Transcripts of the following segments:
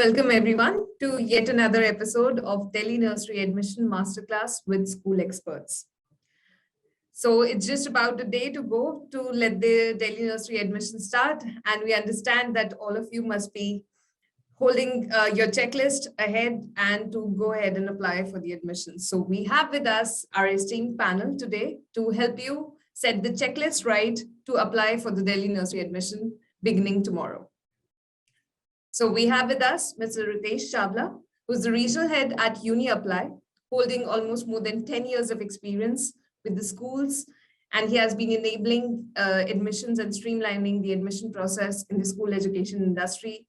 Welcome everyone to yet another episode of Delhi Nursery Admission Masterclass with school experts. So it's just about a day to go to let the Delhi Nursery admission start, and we understand that all of you must be holding your checklist ahead and to go ahead and apply for the admissions. So we have with us our esteemed panel today to help you set the checklist right to apply for the Delhi Nursery admission beginning tomorrow. So we have with us Mr. Ritesh Chawla, who's the regional head at UniApply, holding almost more than 10 years of experience with the schools, and he has been enabling admissions and streamlining the admission process in the school education industry.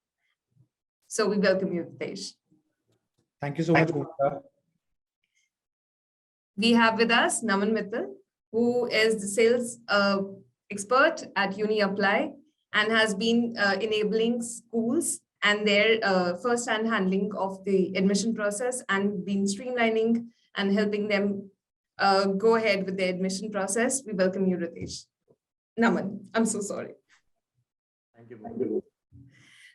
So we welcome you, Ritesh. Thank you so much, Bhumika. We have with us Naman Mittal, who is the sales expert at UniApply and has been enabling schools and their first-hand handling of the admission process and been streamlining and helping them go ahead with the admission process. We welcome you, Ritesh. Naman, I'm so sorry. Thank you.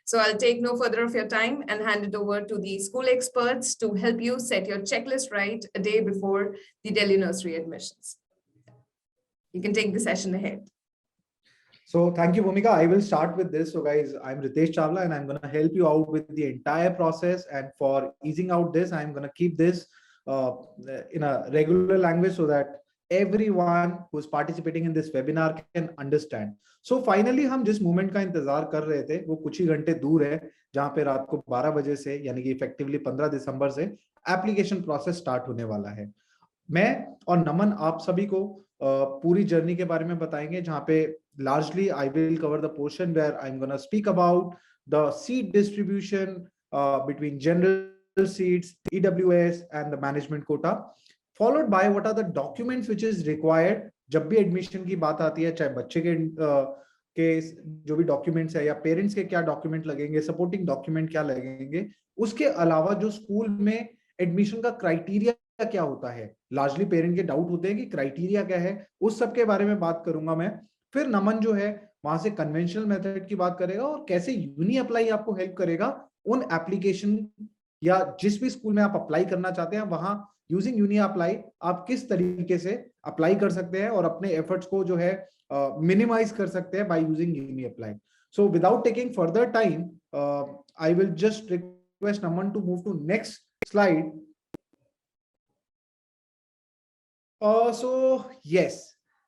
So I'll take no further of your time and hand it over to the school experts to help you set your checklist right a day before the Delhi Nursery admissions. You can take the session ahead. So thank you, Bhumika. I will start with this. So guys, I'm Ritesh Chawla and I'm going to help you out with the entire process. And for easing out this, I'm going to keep this in a regular language so that everyone who's participating in this webinar can understand. So finally, हम जिस moment का इंतजार कर रहे थे वो कुछ ही घंटे दूर है, जहां पे रात को 12 बजे से यानी कि इफेक्टिवली 15 दिसंबर से एप्लीकेशन प्रोसेस स्टार्ट होने वाला है। मैं और नमन आप सभी को पूरी जर्नी के बारे में बताएंगे, जहां पे largely I will cover the portion where I'm going to speak about the seat distribution between general seats, EWS and the management quota, followed by what are the documents which is required जब भी admission की बात आती है, चाहे बच्चे के जो भी डॉक्यूमेंट्स है या पेरेंट्स के क्या डॉक्यूमेंट लगेंगे, सपोर्टिंग डॉक्यूमेंट क्या लगेंगे, उसके अलावा जो स्कूल में एडमिशन का क्राइटेरिया क्या होता है, लार्जली पेरेंट के डाउट होते हैं कि क्राइटेरिया क्या है, उस सब के बारे में बात करूंगा मैं। फिर नमन जो है वहां से कन्वेंशनल मेथड की बात करेगा और कैसे UniApply आपको हेल्प करेगा उन एप्लीकेशन या जिस भी स्कूल में आप अप्लाई करना चाहते हैं वहां यूजिंग UniApply आप किस तरीके से अप्लाई कर सकते हैं और अपने एफर्ट्स को जो है मिनिमाइज कर सकते हैं by using UniApply। So without taking further time I will just request Naman to move to next slide. So yes,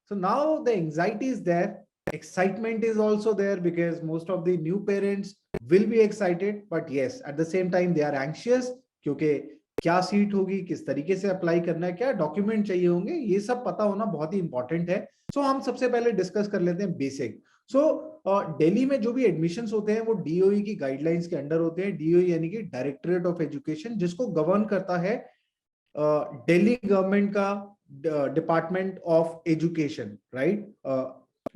so now the anxiety is there, excitement is also there because most of the new parents will be excited, but yes, at the same time they are anxious क्योंकि क्या seat होगी, किस तरीके से apply करना है, क्या document चाहिए होंगे, ये सब पता होना बहुत ही इंपॉर्टेंट है। सो हम सबसे पहले डिस्कस कर लेते हैं बेसिक। सो दिल्ली में जो भी एडमिशंस होते हैं वो DOE की गाइडलाइंस के अंडर होते हैं। DOE यानी कि डायरेक्टरेट ऑफ एजुकेशन, जिसको गवर्न करता है दिल्ली गवर्नमेंट का department of education, right,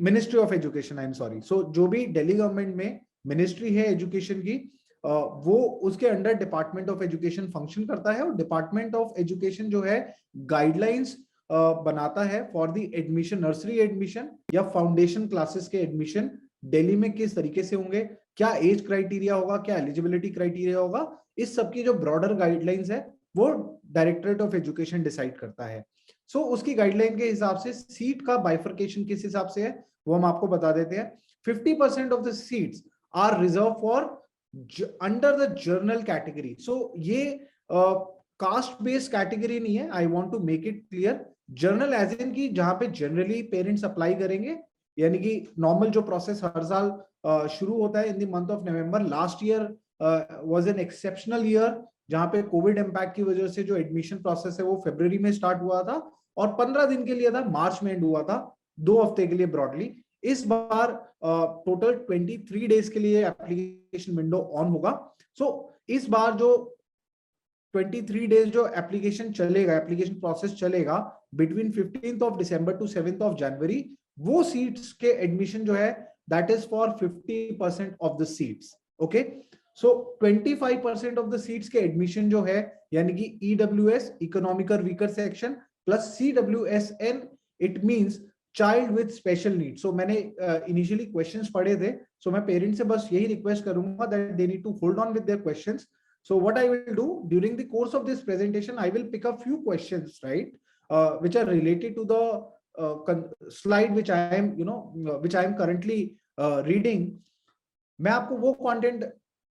ministry of education, I am sorry. So जो भी दिल्ली गवर्नमेंट में मिनिस्ट्री है एजुकेशन की, वो उसके under department of education function करता है और डिपार्टमेंट ऑफ एजुकेशन जो है गाइडलाइंस बनाता है for the admission, nursery admission या फाउंडेशन क्लासेस के एडमिशन दिल्ली में किस तरीके से होंगे, क्या एज क्राइटेरिया होगा, क्या एलिजिबिलिटी क्राइटेरिया होगा, इस सब की जो ब्रॉडर गाइडलाइंस है वो डायरेक्टरेट ऑफ एजुकेशन डिसाइड करता है। सो उसकी गाइडलाइन के हिसाब से सीट का बाइफर्केशन किस हिसाब से है वो हम आपको बता देते हैं। 50% of the seats are reserve for under the general category. So ये कास्ट बेस्ड कैटेगरी नहीं है, I want to make it clear. General as in की जहां पे जनरली पेरेंट्स अप्लाई करेंगे, यानी कि नॉर्मल जो प्रोसेस हर साल शुरू होता है in the month of November. Last year was an exceptional year जहां पे कोविड इम्पैक्ट की वजह से जो एडमिशन प्रोसेस है वो फरवरी में स्टार्ट हुआ था और 15 दिन के लिए था, मार्च में एंड हुआ था, 2 हफ्ते के लिए ब्रॉडली। इस बार टोटल 23 डेज के लिए एप्लीकेशन विंडो ऑन होगा। सो इस बार जो 23 डेज जो एप्लीकेशन चलेगा, एप्लीकेशन प्रोसेस चलेगा between 15th of December to 7th of January, वो सीट्स के एडमिशन जो है that is for 50% of the seats. Okay, so 25% of the seats के एडमिशन जो है यानी कि EWS, economical weaker section, plus CWSN, it means child with special need. So मैंने इनिशियली क्वेश्चंस पढ़े थे, सो मैं पेरेंट्स से बस यही रिक्वेस्ट करूंगा that they need to hold on with their questions. So what I will do during the course of this presentation, I will pick a few questions, right, which are related to the slide which I am, which I am currently reading. मैं आपको वो content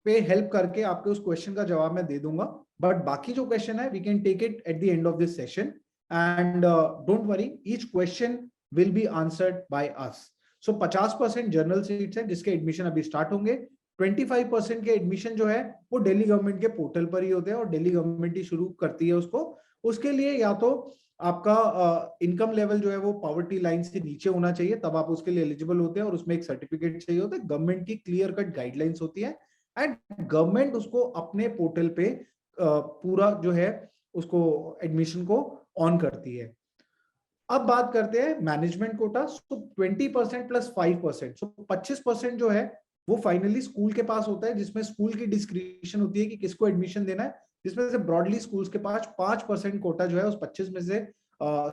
पे help करके आपके उस question का जवाब मैं दे दूंगा, बट बाकी जो क्वेश्चन है we can take it at the end of this session, and don't worry, each question will be answered by us. So 50% general seats हैं जिसके एडमिशन अभी स्टार्ट होंगे. 25% के एडमिशन जो है वो दिल्ली गवर्नमेंट के पोर्टल पर ही होते हैं और दिल्ली गवर्नमेंट ही शुरू करती है उसको. उसके लिए या तो आपका इनकम लेवल जो है वो पॉवर्टी लाइन से नीचे होना चाहिए, तब आप उसके लिए एलिजिबल होते हैं, और उसमें एक सर्टिफिकेट चाहिए होता है. गवर्नमेंट की क्लियर कट गाइडलाइंस होती है एंड गवर्नमेंट उसको अपने पोर्टल पे पूरा जो है उसको एडमिशन को ऑन करती है. अब बात करते हैं मैनेजमेंट कोटा. सो 20% प्लस 5%, सो 25% जो है वो फाइनली स्कूल के पास होता है, जिसमें स्कूल की डिस्क्रिप्शन होती है कि किसको एडमिशन देना है, जिसमें से ब्रॉडली स्कूल्स के पास 5% कोटा जो है उस 25 में से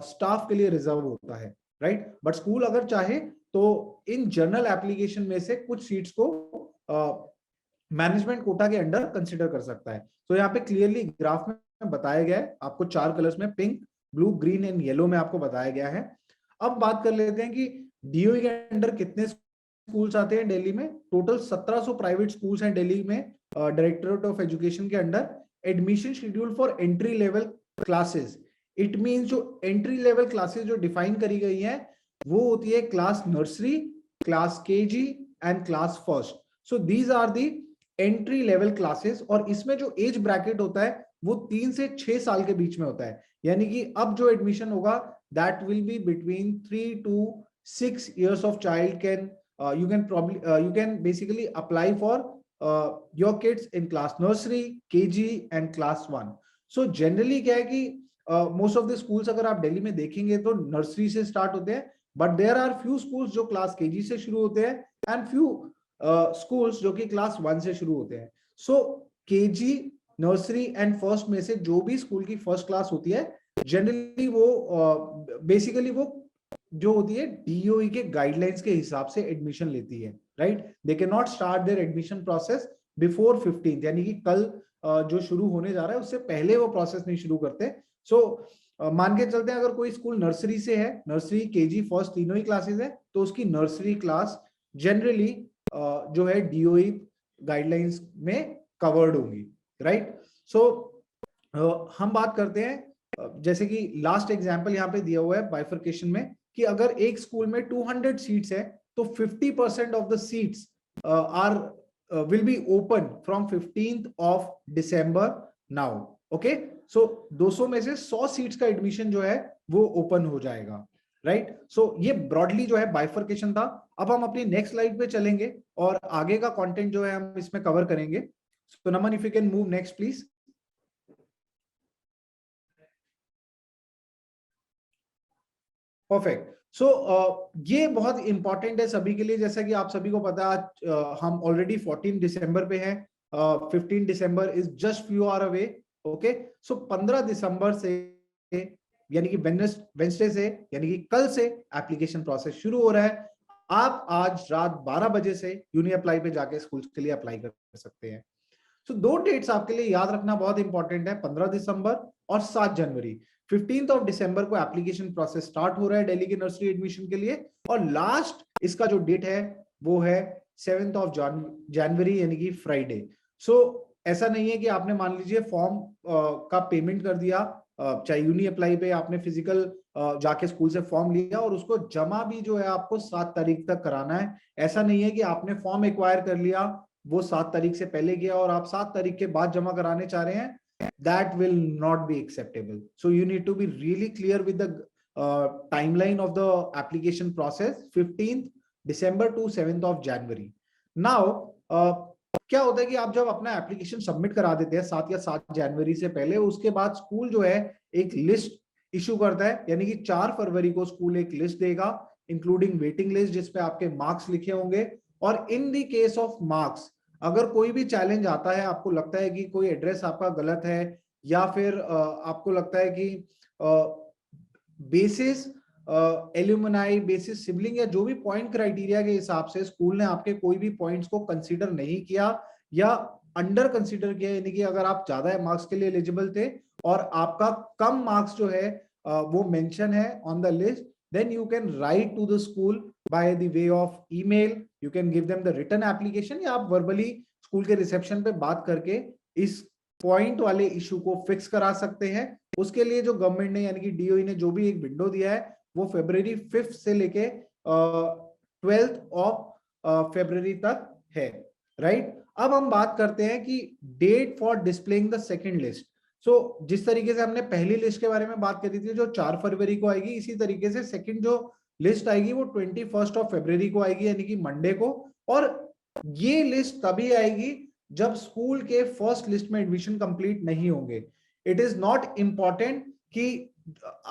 स्टाफ के लिए रिजर्व होता है, राइट. बट स्कूल अगर चाहे तो इन जनरल एप्लीकेशन में से कुछ सीट्स को मैनेजमेंट कोटा के अंडर कंसिडर कर सकता है. तो यहाँ पे क्लियरली ग्राफ में बताया गया है, आपको 4 कलर्स में pink, blue, green and yellow में आपको बताया गया है. अब बात कर लेते हैं कि डीओई के अंडर कितने स्कूल्स आते हैं दिल्ली में. टोटल 1700 प्राइवेट स्कूल्स हैं दिल्ली में डायरेक्टरेट ऑफ एजुकेशन के अंडर. Admission schedule for entry level classes, it means जो एंट्री लेवल क्लासेस जो डिफाइन करी गई है वो होती है class nursery, class KG and class first. So these are the entry level classes, और इसमें जो एज ब्रैकेट होता है वो 3 से 6 साल के बीच में होता है. यानी कि अब जो एडमिशन होगा that will be between 3 to 6 years of child can you can basically apply for your kids in class nursery, KG and class 1. So generally क्या है कि most of the schools अगर आप दिल्ली में देखेंगे तो नर्सरी से स्टार्ट होते हैं, but there are few schools जो क्लास KG से शुरू होते हैं and few schools जो कि क्लास 1 से शुरू होते हैं. So KG, nursery and first में से जो भी स्कूल की फर्स्ट क्लास होती है जनरली वो बेसिकली वो जो होती है डीओई के गाइडलाइंस के हिसाब से एडमिशन लेती है, right. They can not start their admission process before 15th, यानी कि कल जो शुरू होने जा रहा है उससे पहले वो प्रोसेस नहीं शुरू करते. सो मान के चलते हैं अगर कोई स्कूल नर्सरी से है, नर्सरी केजी फर्स्ट तीनों ही क्लासेस है, तो उसकी नर्सरी क्लास जनरली जो है डीओई गाइडलाइंस में कवर्ड होंगी, राइट. सो हम बात करते हैं जैसे कि लास्ट एग्जांपल यहाँ पे दिया हुआ है बाइफर्केशन में कि अगर एक स्कूल में 200 सीट्स है तो 50% of the seats are will be open from 15th of December now. Okay, so 200 में से 100 सीट्स का एडमिशन जो है वो ओपन हो जाएगा, राइट. सो ये ब्रॉडली जो है बाइफर्केशन था. अब हम अपनी नेक्स्ट स्लाइड पे चलेंगे और आगे का कंटेंट जो है हम इसमें कवर करेंगे. So Naman, if you can move next, please. Perfect. So ये बहुत इंपॉर्टेंट है सभी के लिए. जैसा कि आप सभी को पता है हम ऑलरेडी 14 दिसंबर पे हैं. 15 December is just few hour away. Okay, so 15 दिसंबर से यानी कि वेडनेसडे से यानी कि कल से एप्लीकेशन प्रोसेस शुरू हो रहा है. आप आज रात 12 बजे से यूनी अप्लाई पे जाके स्कूल के लिए अप्लाई कर सकते हैं. सो 2 डेट्स आपके लिए याद रखना बहुत इंपॉर्टेंट है, 15 दिसंबर और 7 जनवरी. 15th of December को एप्लीकेशन प्रोसेस स्टार्ट हो रहा है दिल्ली की नर्सरी एडमिशन के लिए, और लास्ट इसका जो डेट है वो है 7th of जनवरी यानी कि फ्राइडे. सो ऐसा नहीं है कि आपने मान लीजिए फॉर्म का पेमेंट कर दिया, चाहे यूनी अप्लाई पे आपने फिजिकल जाके स्कूल से फॉर्म लिया और उसको जमा भी जो है आपको 7 तारीख तक कराना है. ऐसा नहीं है कि आपने फॉर्म एक्वायर कर लिया, वो 7 तारीख से पहले गया और आप 7 तारीख के बाद जमा कराने चाह रहे हैं. That will not be acceptable. So you need to be really clear with the timeline of the application process, 15th December to 7th of January. Now क्या होता है कि आप जब अपना एप्लीकेशन सबमिट करा देते हैं 7 या 7 जनवरी से पहले, उसके बाद स्कूल जो है एक लिस्ट इशू करता है, यानी कि 4 फरवरी को स्कूल एक लिस्ट देगा इंक्लूडिंग वेटिंग लिस्ट जिसपे आपके मार्क्स लिखे होंगे. और in the case of marks अगर कोई भी चैलेंज आता है, आपको लगता है कि कोई एड्रेस आपका गलत है या फिर आपको लगता है कि बेसिस एल्यूमनाई बेसिस सिबलिंग या जो भी पॉइंट क्राइटेरिया के हिसाब से स्कूल ने आपके कोई भी पॉइंट्स को कंसीडर नहीं किया या अंडर कंसीडर किया, यानी कि अगर आप ज्यादा मार्क्स के लिए एलिजिबल थे और आपका कम मार्क्स जो है वो मेंशन है on the list, then you can write to the school by the way of email, you can give them the written application, या आप verbally स्कूल के रिसेप्शन पे बात करके इस पॉइंट वाले इशू को फिक्स करा सकते हैं। उसके लिए जो गवर्नमेंट ने यानी कि डीओई ने जो भी एक विंडो दिया है वो February 5 से लेके 12th of February तक है, राइट। अब हम बात करते हैं कि date for displaying the second list. So जिस तरीके से हमने पहली लिस्ट के बारे में बात करी थी जो 4 फरवरी को आएगी, इसी तरीके से सेकंड जो लिस्ट आएगी वो 21st of February को आएगी, यानी कि मंडे को। और ये लिस्ट तभी आएगी जब स्कूल के फर्स्ट लिस्ट में एडमिशन कंप्लीट नहीं होंगे। इट इज नॉट इंपॉर्टेंट कि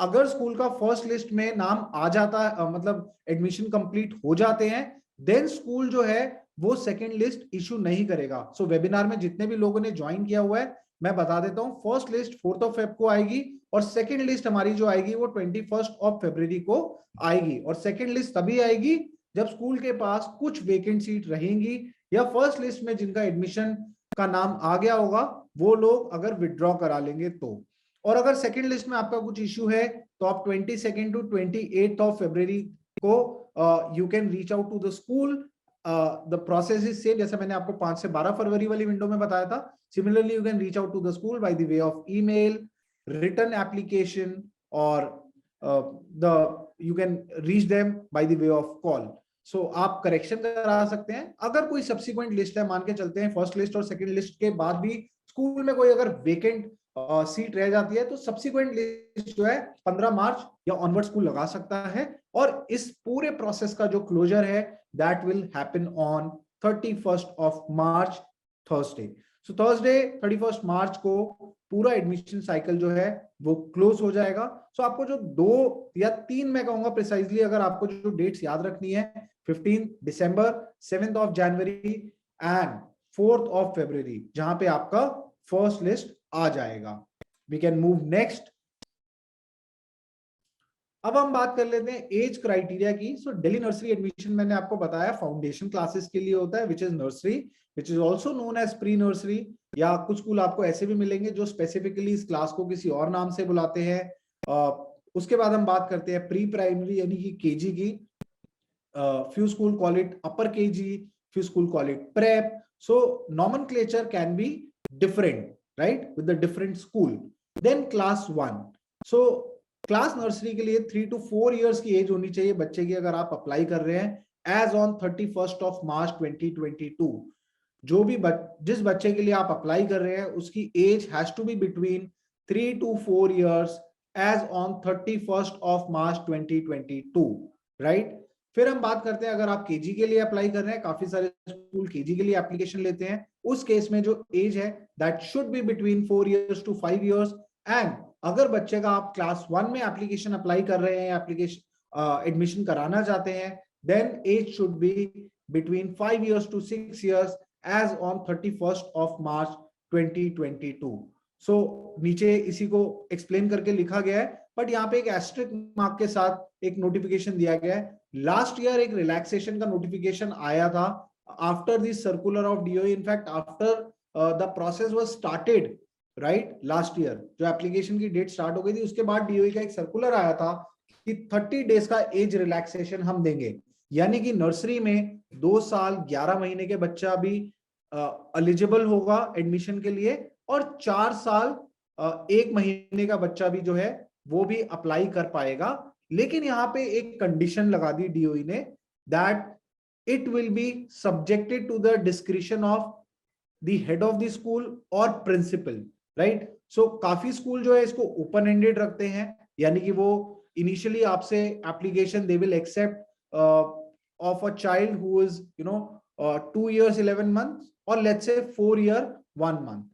अगर स्कूल का फर्स्ट लिस्ट में नाम आ जाता है, मतलब एडमिशन कंप्लीट हो जाते हैं, देन स्कूल जो है वो सेकंड लिस्ट इशू नहीं करेगा। सो वेबिनार में जितने भी लोगों ने ज्वाइन किया हुआ है मैं बता देता हूं, first list 4th of Feb को आएगी और सेकंड लिस्ट हमारी जो आएगी वो 21st of February को आएगी। और सेकंड लिस्ट तभी आएगी जब स्कूल के पास कुछ वेकेंट सीट रहेंगी या फर्स्ट लिस्ट में जिनका एडमिशन का नाम आ गया होगा वो लोग अगर विड्रॉ करा लेंगे तो। और अगर सेकंड लिस्ट में आपका कुछ इश्यू है तो आप 22nd to 28th of February को you can reach out to the school. The process is same, जैसे मैंने आपको 5 से 12 फरवरी वाली विंडो में बताया था। Similarly, you can reach out to the school by the way of email, written application, or you can reach them by the way of call. So आप correction करा सकते हैं। अगर कोई सब्सिक्वेंट लिस्ट है, मान के चलते हैं फर्स्ट लिस्ट और सेकंड लिस्ट के बाद भी स्कूल में कोई अगर वेकेंट सीट रह जाती है तो सब्सिक्वेंट लिस्ट जो है 15 मार्च या ऑनवर्ड स्कूल लगा सकता है। और इस पूरे प्रोसेस का जो क्लोजर है that will happen on 31st of March, Thursday. So Thursday 31st मार्च को पूरा एडमिशन साइकिल जो है वो क्लोज हो जाएगा। सो आपको जो 2 या 3 मैं कहूंगा प्रिसाइजली, अगर आपको जो डेट्स याद रखनी है, 15 दिसंबर, 7th of January and 4th of February, जहां पे आपका फर्स्ट लिस्ट आ जाएगा। We can move next. अब हम बात कर लेते हैं एज क्राइटेरिया की। सो दिल्ली नर्सरी एडमिशन मैंने आपको बताया फाउंडेशन क्लासेस के लिए होता है, which is nursery, which is also known as pre nursery, या कुछ स्कूल आपको ऐसे भी मिलेंगे जो स्पेसिफिकली इस क्लास को किसी और नाम से बुलाते हैं। उसके बाद हम बात करते हैं प्री प्राइमरी यानी कि केजी की। Few school call it upper KG, few school call it prep. So nomenclature can be different, right, with the different school. Then class 1। So class nursery के लिए 3 to 4 इयर्स की as होनी चाहिए बच्चे की, अगर आप अप्लाई कर रहे हैं as on 31st of March 2022। जो भी जिस बच्चे के लिए आप अप्लाई कर रहे हैं उसकी age has to be between 3 to 4 years age on 31st of March 2022, right. फिर हम बात करते हैं अगर आप केजी के लिए अप्लाई कर रहे हैं, काफी सारे स्कूल केजी के लिए एप्लीकेशन लेते हैं, उस केस में जो एज है that should be between 4 years to 5 years। And अगर बच्चे का आप क्लास 1 में एप्लीकेशन अप्लाई कर रहे हैं, एप्लीकेशन एडमिशन कराना चाहते हैं, then age should be between 5 years to 6 years age on 31st of March 2022। So नीचे इसी को एक्सप्लेन करके लिखा गया है, बट यहाँ पे एक एस्ट्रिक मार्क के साथ एक नोटिफिकेशन दिया गया है। लास्ट ईयर एक रिलैक्सेशन का नोटिफिकेशन आया था after this circular of DOE, in fact after the process was started, right. Last year जो एप्लीकेशन की डेट स्टार्ट हो गई थी उसके बाद डीओई का एक सर्कुलर आया था कि 30 डेज का एज रिलैक्सेशन हम देंगे, यानी कि नर्सरी में 2 साल 11 महीने के बच्चा भी एलिजिबल होगा एडमिशन के लिए, और 4 साल 1 महीने का बच्चा भी जो है वो भी अप्लाई कर पाएगा। लेकिन यहाँ पे एक कंडीशन लगा दी डीओई ने, that it will be subjected to the discretion of the head of the school और प्रिंसिपल, राइट। सो काफी स्कूल जो है इसको ओपन एंडेड रखते हैं, यानी कि वो इनिशियली आपसे application they will except of a child who is 2 years 11 months और लेट्स से 4 year 1 month।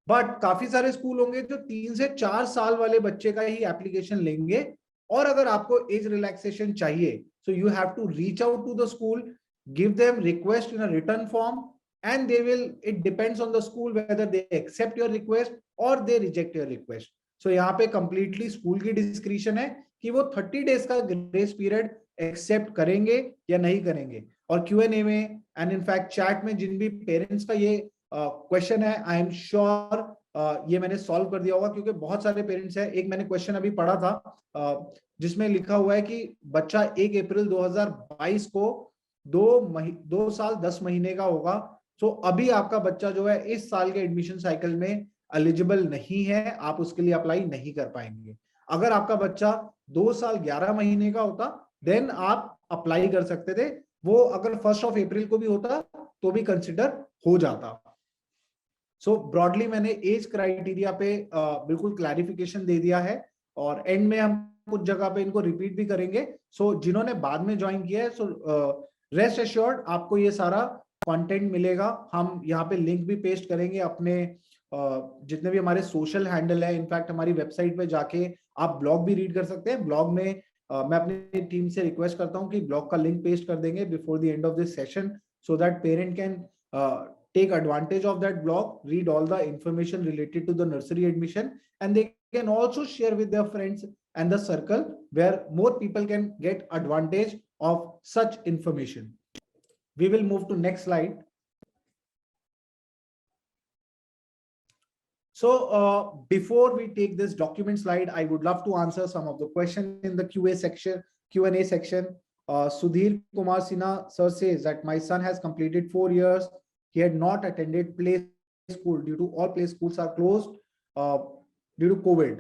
बट काफी सारे स्कूल होंगे जो 3 से 4 साल वाले बच्चे का ही एप्लीकेशन लेंगे, और अगर आपको एज रिलैक्सेशन चाहिए so you have to reach out to the school, give them request in a written form, and they will, it depends on the school whether they accept your request or they reject your request। so यहाँ पे completely school की discretion है कि वो 30 days का grace period accept करेंगे या नहीं करेंगे। और Q&A में एंड इनफैक्ट चैट में जिन भी पेरेंट्स का ये क्वेश्चन है, आई एम श्योर ये मैंने सॉल्व कर दिया होगा, क्योंकि बहुत सारे पेरेंट्स हैं। एक मैंने क्वेश्चन अभी पढ़ा था जिसमें लिखा हुआ है कि बच्चा 1 अप्रैल 2022 को 2 साल 10 महीने का होगा। तो अभी आपका बच्चा जो है इस साल के एडमिशन साइकिल में एलिजिबल नहीं है, आप उसके लिए अप्लाई नहीं कर पाएंगे। अगर आपका बच्चा 2 साल 11 महीने का होता देन आप अप्लाई कर सकते थे, वो अगर 1 अप्रैल को भी होता तो भी कंसिडर हो जाता। सो ब्रॉडली मैंने एज क्राइटेरिया पे बिल्कुल क्लैरिफिकेशन दे दिया है, और एंड में हम कुछ जगह पे इनको रिपीट भी करेंगे। सो जिन्होंने बाद में ज्वाइन किया है, सो रेस्ट एश्योर्ड आपको ये सारा कंटेंट मिलेगा। हम यहाँ पे लिंक भी पेस्ट करेंगे अपने जितने भी हमारे सोशल हैंडल है। इनफैक्ट हमारी वेबसाइट पे जाके आप ब्लॉग भी रीड कर सकते हैं। ब्लॉग में मैं अपनी टीम से रिक्वेस्ट करता हूँ कि ब्लॉग का लिंक पेस्ट कर देंगे before the end of this session, so that parent can take advantage of that blog, read all the information related to the nursery admission, and they can also share with their friends and the circle where more people can get advantage of such information. We will move to next slide. So before we take this document slide, I would love to answer some of the questions in the Q&A section. Sudhir Kumar Sinha sir says that my son has completed 4 years. He had not attended play school due to all play schools are closed due to COVID,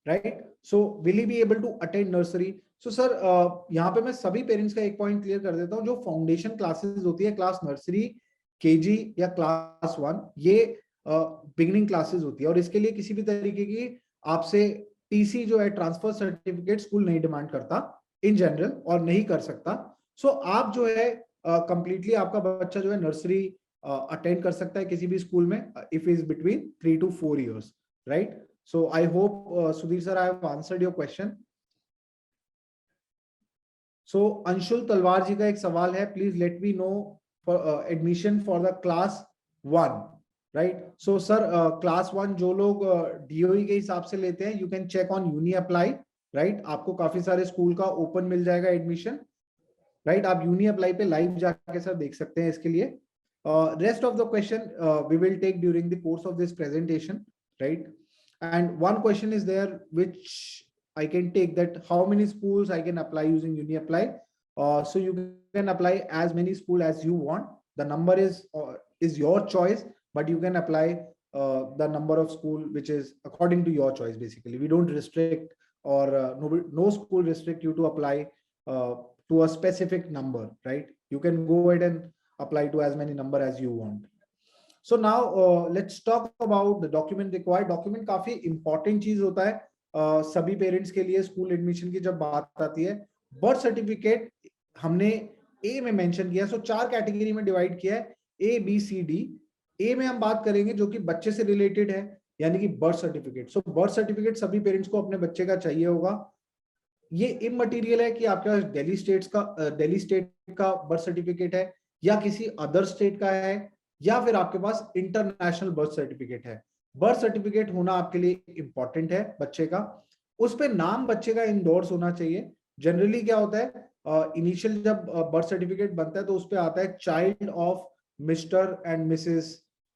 right? So will he be able to attend nursery? So sir, यहाँ पे मैं सभी parents का एक point clear कर देता हूँ। जो फाउंडेशन क्लासेस होती है, क्लास नर्सरी, केजी या क्लास 1, ये बिगिनिंग क्लासेस होती है, और इसके लिए किसी भी तरीके की आपसे टीसी जो है, ट्रांसफर सर्टिफिकेट, स्कूल नहीं डिमांड करता इन जनरल, और नहीं कर सकता। सो आप जो है कंप्लीटली आपका बच्चा जो है नर्सरी अटेंड कर सकता है किसी भी स्कूल में, if is between 3 to 4 years, right? So I hope Sudhir sir, I have answered your question. So Anshul Talwar ji का एक सवाल है, please let me know for admission for the class 1, right? So sir class 1 जो लोग DOE के हिसाब से लेते हैं, you can check on UniApply, right? आपको काफी सारे स्कूल का ओपन मिल जाएगा एडमिशन, राइट? आप यूनी अप्लाई पे लाइव जाके सर देख सकते हैं इसके लिए। Rest of the question we will take during the course of this presentation, right? And one question is there which I can take, that how many schools I can apply using uni apply. So you can apply as many schools as you want. The number is your choice, but you can apply the number of school which is according to your choice. Basically, we don't restrict, or no school restrict you to apply to a specific number, right? You can go ahead and apply to as many number as you want. So now let's talk about the document required. Document काफी important चीज होता है सभी parents के लिए school admission की जब बात आती है। बर्थ सर्टिफिकेट हमने ए में मेंशन किया, सो 4 कैटेगरी में डिवाइड किया है, ए बी सी डी। ए में हम बात करेंगे जो कि बच्चे से रिलेटेड है, यानी कि बर्थ सर्टिफिकेट। सो बर्थ सर्टिफिकेट सभी पेरेंट्स को अपने बच्चे का चाहिए होगा। ये इमटेरियल है कि आपके पास दिल्ली स्टेट का बर्थ सर्टिफिकेट है, या किसी अदर स्टेट का है, या फिर आपके पास इंटरनेशनल बर्थ सर्टिफिकेट है। बर्थ सर्टिफिकेट होना आपके लिए इंपॉर्टेंट है बच्चे का। उस पे नाम बच्चे का इंडोर्स होना चाहिए। जनरली क्या होता है, इनिशियल जब बर्थ सर्टिफिकेट बनता है तो उस पे आता है child of Mr and Mrs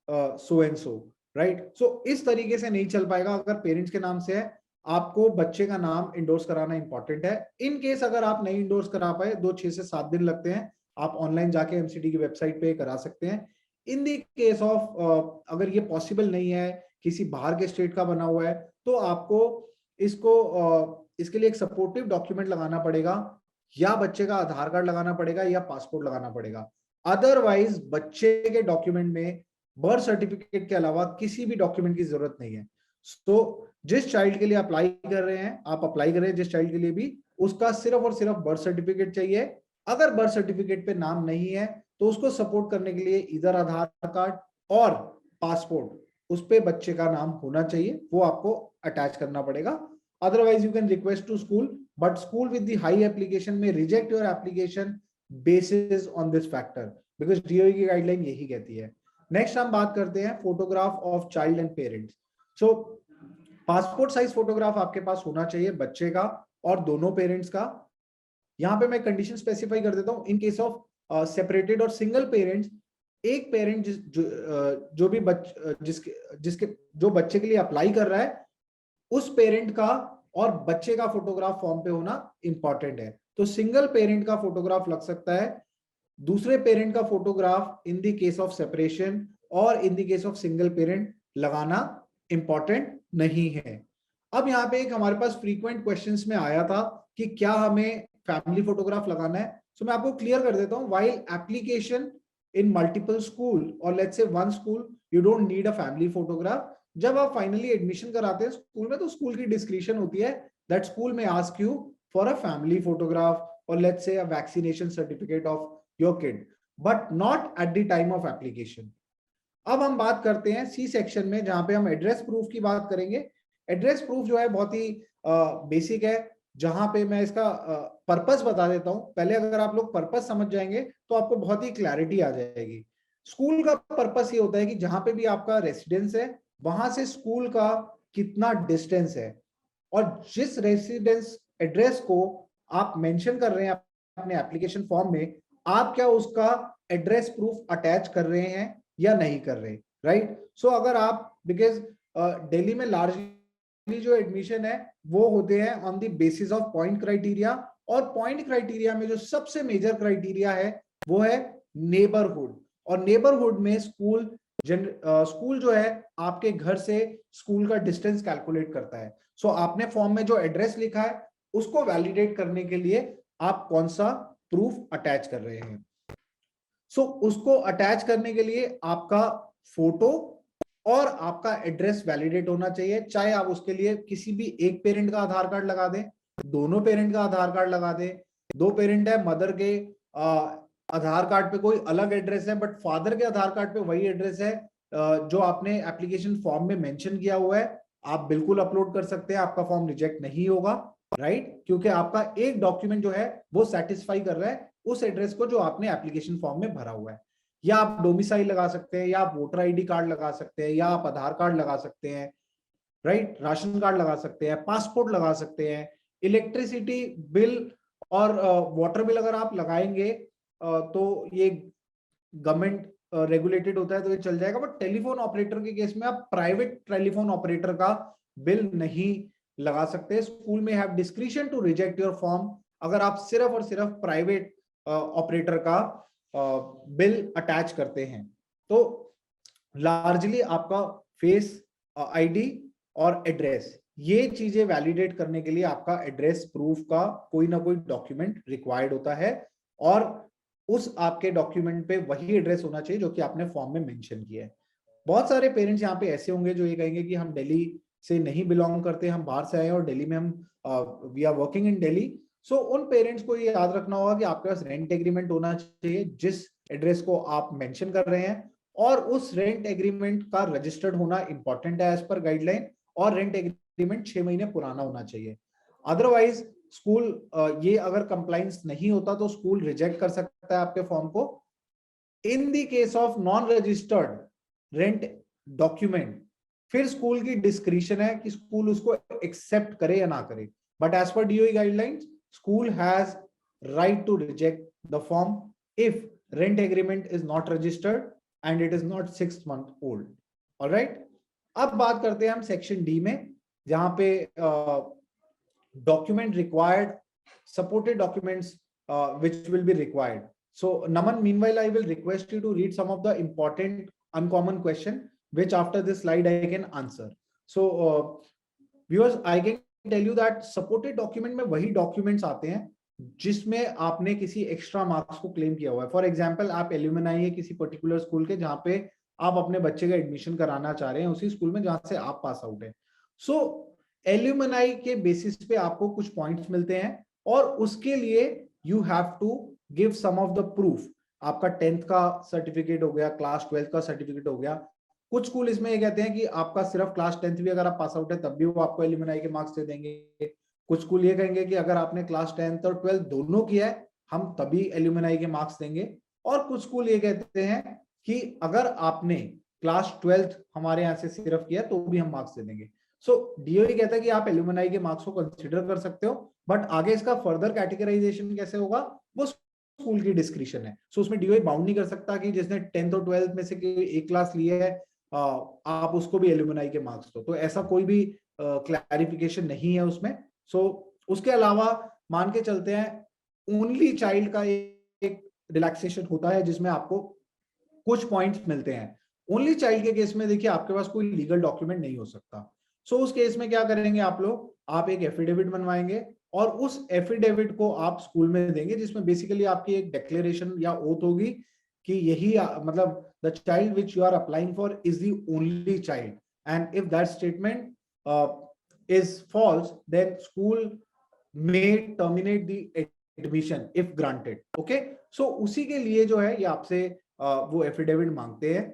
so and so, right? So इस तरीके से नहीं चल पाएगा। अगर पेरेंट्स के नाम से है, आपको बच्चे का नाम इंडोर्स कराना इंपॉर्टेंट है। इन केस अगर आप नहीं इंडोर्स करा पाए, 6 से 7 दिन लगते हैं, आप ऑनलाइन जाके एमसीडी की वेबसाइट पे करा सकते हैं। इन दी केस ऑफ अगर ये पॉसिबल नहीं है, किसी बाहर के स्टेट का बना हुआ है, तो आपको इसके लिए एक सपोर्टिव डॉक्यूमेंट लगाना पड़ेगा, या बच्चे का आधार कार्ड लगाना पड़ेगा, या पासपोर्ट लगाना पड़ेगा। अदरवाइज बच्चे के डॉक्यूमेंट में बर्थ सर्टिफिकेट के अलावा किसी भी डॉक्यूमेंट की जरूरत नहीं है। तो जिस चाइल्ड के लिए अप्लाई कर रहे हैं, आप अप्लाई कर रहे हैं जिस चाइल्ड के लिए भी, उसका सिर्फ और सिर्फ बर्थ सर्टिफिकेट चाहिए। अगर बर्थ सर्टिफिकेट पे नाम नहीं है तो उसको सपोर्ट करने के लिए इधर आधार कार्ड और पासपोर्ट, उस पे बच्चे का नाम होना चाहिए, वो आपको अटैच करना पड़ेगा। Otherwise you can request to school, but school with the high application में reject your application basis on this factor, because DOE की गाइडलाइन यही कहती है। नेक्स्ट हम बात करते हैं photograph of child and parents. So passport size photograph आपके पास होना चाहिए बच्चे का, और दोनों पेरेंट्स का। यहाँ पे मैं कंडीशन स्पेसिफाई कर देता हूँ, इन केस ऑफ सेपरेटेड और सिंगल पेरेंट्स, एक पेरेंट जो भी जिसके जो बच्चे के लिए अप्लाई कर रहा है उस पेरेंट का और बच्चे का फोटोग्राफ फॉर्म पे होना इंपॉर्टेंट है। तो सिंगल पेरेंट का फोटोग्राफ लग सकता है, दूसरे पेरेंट का photograph in the case of separation और in the case of single parent लगाना इंपॉर्टेंट नहीं है। अब यहाँ पे एक हमारे पास फ्रीक्वेंट क्वेश्चंस में आया था कि क्या हमें फैमिली फोटोग्राफ लगाना है। सो मैं आपको क्लियर कर देता हूँ, while application in multiple school और let's say one school, you don't need a family photograph. जब आप फाइनली एडमिशन कराते हैं स्कूल में, तो स्कूल की डिस्क्रिप्शन होती है दैट स्कूल में ask you for a family photograph और let's say a vaccination certificate of your kid, but not at the time of application. अब हम बात करते हैं सी सेक्शन में, जहां पे हम एड्रेस प्रूफ की बात करेंगे। एड्रेस प्रूफ जो है बहुत ही बेसिक है, जहां पे मैं इसका पर्पस बता देता हूं। पहले अगर आप लोग पर्पस समझ जाएंगे तो आपको बहुत ही क्लैरिटी आ जाएगी। स्कूल का पर्पस ये होता है कि जहां पे भी आपका रेसिडेंस है वहां से स्कूल का कितना डिस्टेंस है, और जिस रेसिडेंस एड्रेस को आप मेंशन कर रहे हैं अपने एप्लीकेशन फॉर्म में, आप क्या उसका एड्रेस प्रूफ अटैच कर रहे हैं या नहीं कर रहे, राइट। सो अगर आप, बिकॉज दिल्ली में लार्जली जो एडमिशन है वो होते हैं on the basis of point criteria, और पॉइंट क्राइटेरिया में जो सबसे मेजर क्राइटेरिया है वो है नेबरहुड। और नेबरहुड में स्कूल जो है आपके घर से स्कूल का डिस्टेंस कैलकुलेट करता है। सो आपने फॉर्म में जो एड्रेस लिखा है उसको वैलिडेट करने के लिए आप कौन सा प्रूफ अटैच कर रहे हैं। सो उसको अटैच करने के लिए आपका फोटो और आपका एड्रेस वैलिडेट होना चाहिए। चाहे आप उसके लिए किसी भी एक पेरेंट का आधार कार्ड लगा दें, दोनों पेरेंट का आधार कार्ड लगा दें, दो पेरेंट है, मदर के आधार कार्ड पे कोई अलग एड्रेस है बट फादर के आधार कार्ड पे वही एड्रेस है जो आपने एप्लीकेशन फॉर्म में मेंशन किया हुआ है, आप बिल्कुल अपलोड कर सकते हैं, आपका फॉर्म रिजेक्ट नहीं होगा, राइट। क्योंकि आपका एक डॉक्यूमेंट जो है वो सेटिस्फाई कर रहा है उस एड्रेस को जो आपने एप्लीकेशन फॉर्म में भरा हुआ है। या आप डोमिसाइल लगा सकते हैं, या आप वोटर आईडी कार्ड लगा सकते हैं, या आप आधार कार्ड लगा सकते हैं, राइट, राशन कार्ड लगा सकते हैं, पासपोर्ट लगा सकते हैं, इलेक्ट्रिसिटी बिल और वाटर बिल अगर आप लगाएंगे तो ये गवर्नमेंट रेगुलेटेड होता है तो ये चल जाएगा। बट टेलीफोन ऑपरेटर के केस में आप प्राइवेट टेलीफोन ऑपरेटर का बिल नहीं लगा सकते। स्कूल में have discretion to reject your form अगर आप सिर्फ और सिर्फ प्राइवेट ऑपरेटर का बिल अटैच करते हैं। तो लार्जली आपका फेस आईडी और एड्रेस, ये चीजें वैलिडेट करने के लिए आपका एड्रेस प्रूफ का कोई ना कोई डॉक्यूमेंट रिक्वायर्ड होता है, और उस आपके डॉक्यूमेंट पे वही एड्रेस होना चाहिए जो कि आपने फॉर्म में मेंशन किया है। बहुत सारे पेरेंट्स यहाँ पे ऐसे होंगे जो ये कहेंगे कि हम दिल्ली से नहीं बिलोंग करते, हम बाहर से आए और दिल्ली में हम we are working in Delhi. So उन पेरेंट्स को ये याद रखना होगा कि आपके पास रेंट एग्रीमेंट होना चाहिए जिस एड्रेस को आप मेंशन कर रहे हैं, और उस रेंट एग्रीमेंट का रजिस्टर्ड होना इंपॉर्टेंट है एज पर गाइडलाइन, और रेंट एग्रीमेंट 6 महीने पुराना होना चाहिए। अदरवाइज स्कूल ये अगर कंप्लाइंस नहीं होता तो स्कूल रिजेक्ट कर सकता है आपके फॉर्म को। In the case of non registered rent document, फिर स्कूल की डिस्क्रिशन है कि स्कूल उसको एक्सेप्ट करे या ना करे, but as per DOE guidelines school has right to reject the form if rent agreement is not registered and it is not 6 months old. Alright, अब बात करते हैं हम सेक्शन डी में, जहां पे document required, supported documents which will be required. So Naman, meanwhile I will request you to read some of the important uncommon question which after this slide I can answer. So viewers, I can tell you that supported document में वही documents आते हैं जिसमें आपने किसी extra marks को claim किया हुआ है। फॉर एग्जाम्पल आप एल्यूमिनाई है किसी पर्टिकुलर स्कूल के जहां पे आप अपने बच्चे का एडमिशन कराना चाह रहे हैं उसी स्कूल में जहां से आप पास आउट है। सो एल्यूमिनाई के बेसिस पे आपको कुछ पॉइंट्स मिलते हैं और उसके लिए you have to give some of the proof. आपका 10th का सर्टिफिकेट हो गया, क्लास 12th का सर्टिफिकेट हो गया। कुछ स्कूल इसमें ये कहते हैं कि आपका सिर्फ क्लास 10th भी अगर आप पास आउट है तब भी वो आपको एल्यूमिनाई के मार्क्स दे देंगे। कुछ स्कूल ये कहेंगे कि अगर आपने क्लास 10th और 12th दोनों किया है हम तभी एल्यूमिनाई के मार्क्स देंगे। और कुछ स्कूल ये कहते हैं कि अगर आपने क्लास 12th हमारे यहाँ से सिर्फ किया तो भी हम मार्क्स दे देंगे। सो डीओई कहता है कि आप एल्यूमनाई के मार्क्स को कंसिडर कर सकते हो, बट आगे इसका फर्दर कैटेगराइजेशन कैसे होगा वो स्कूल की डिस्क्रिप्शन है. सो उसमें डीओई बाउंड नहीं कर सकता कि जिसने 10th और 12th में से एक क्लास ली है आप उसको भी एल्यूमनाई के मार्क्स दो. तो ऐसा कोई भी क्लैरिफिकेशन नहीं है उसमें. सो उसके अलावा मान के चलते हैं ओनली चाइल्ड का एक रिलैक्सेशन होता है जिसमें आपको कुछ पॉइंट्स मिलते हैं. ओनली चाइल्ड के केस में देखिए आपके पास कोई लीगल डॉक्यूमेंट नहीं हो सकता. सो उस केस में क्या करेंगे आप लोग, आप एक एफिडेविट बनवाएंगे और उस एफिडेविट को आप स्कूल में देंगे जिसमें बेसिकली आपकी एक डिक्लेरेशन या ओथ होगी कि यही मतलब the child which you are applying for is the only child, and if that statement is false then school may terminate the admission if granted. Okay, so उसी के लिए जो है ये आपसे वो एफिडेविट मांगते हैं.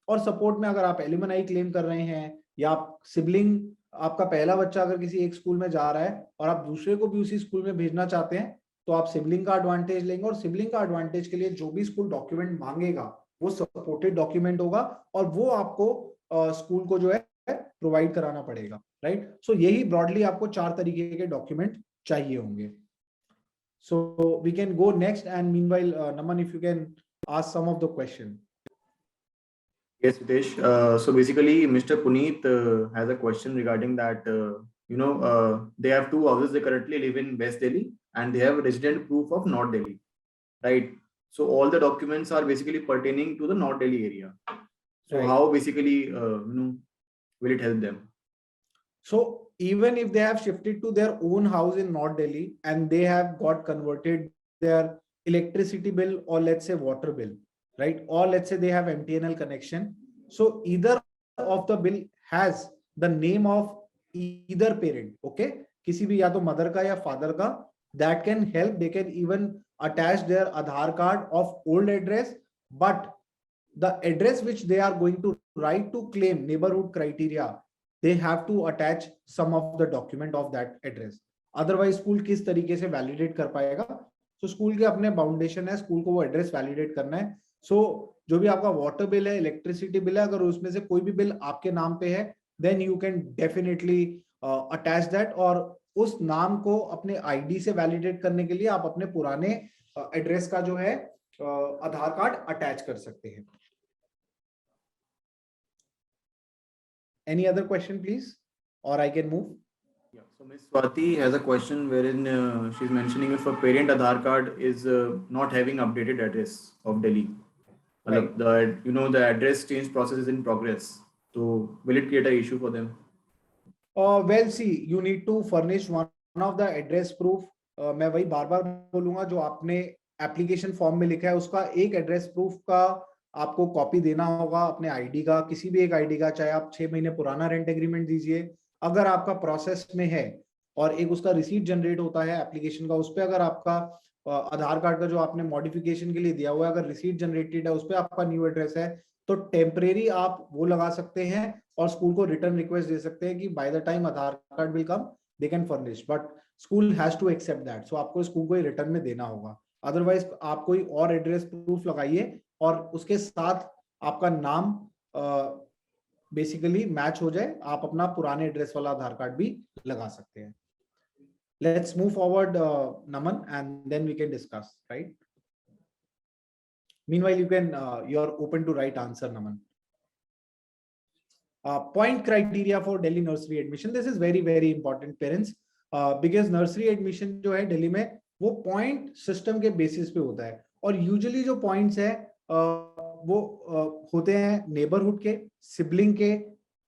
और सपोर्ट में अगर आप एल्यूमनाई क्लेम कर रहे हैं या आप सिबलिंग, आपका पहला बच्चा अगर किसी एक स्कूल में जा रहा है और आप दूसरे को भी उसी स्कूल में भेजना चाहते हैं तो आप सिबलिंग का एडवांटेज लेंगे, और सिबलिंग का एडवांटेज के लिए जो भी स्कूल डॉक्यूमेंट मांगेगा वो सपोर्टेड डॉक्यूमेंट होगा और वो आपको स्कूल को जो है प्रोवाइड कराना पड़ेगा. राइट, सो यही ब्रॉडली आपको 4 तरीके के डॉक्यूमेंट चाहिए होंगे. So we can go next, and meanwhile Naman, if you can ask some of the question. Yes, Hitesh. So basically Mr. Puneet has a question regarding that they have 2 houses. They currently live in West Delhi and they have resident proof of North Delhi, right? So all the documents are basically pertaining to the North Delhi area. So Right. how basically will it help them? So even if they have shifted to their own house in North Delhi and they have got converted their electricity bill or let's say water bill, right, or let's say they have MTNL connection, so either of the bill has the name of either parent. Okay, किसी भी या तो mother का या father का, that can help. They can even attach their Aadhaar card of old address, but the address which they are going to write to claim neighborhood criteria, they have to attach some of the document of that address. Otherwise school किस तरीके से validate कर पाएगा? तो school के अपने बाउंडेशन है, school को वो एड्रेस वैलिडेट करना है. सो जो भी आपका वाटर बिल है, इलेक्ट्रिसिटी बिल है, अगर उसमें से कोई भी बिल आपके नाम पे है then you can definitely attach that, और उस नाम को अपने आईडी से वैलिडेट करने के लिए आप अपने पुराने एड्रेस का जो है आधार कार्ड अटैच कर सकते हैं. Any other question, please, or I can move? Yeah. So Ms. Swati has a question wherein she's mentioning if a parent Aadhaar card is not having updated address of Delhi. Right. The address change process is in progress. So will it create an issue for them? Well, see, you need to furnish one of the address proof. मैं वही बार बार बोलूंगा, जो आपने application form में लिखा है उसका एक एड्रेस प्रूफ का आपको कॉपी देना होगा, अपने आईडी का, किसी भी एक आईडी का, चाहे आप 6 महीने पुराना रेंट एग्रीमेंट दीजिए अगर आपका प्रोसेस में है, और एक उसका रिसीट जनरेट होता है एप्लीकेशन का, उस पर अगर आपका आधार कार्ड का जो आपने मॉडिफिकेशन के लिए दिया हुआ है अगर रिसीट जनरेटेड है उस पर आपका न्यू एड्रेस है तो टेम्परेरी आप वो लगा सकते हैं और स्कूल को रिटर्न रिक्वेस्ट दे सकते हैं कि by the time Aadhaar card will come they can furnish, but school has to accept that. So आपको स्कूल को रिटर्न में देना होगा. अदरवाइज आप कोई और एड्रेस प्रूफ लगाइए और उसके साथ आपका नाम बेसिकली मैच हो जाए, आप अपना पुराने एड्रेस वाला आधार कार्ड भी लगा सकते हैं. Let's move forward Naman and then we can discuss. Right, meanwhile you are open to write answer, Naman. Point criteria for Delhi nursery admission. This is very very important, parents, because nursery admission जो है दिल्ली में वो point system के basis पे होता है, और usually जो पॉइंट्स है वो होते हैं नेबरहुड के, सिबलिंग के,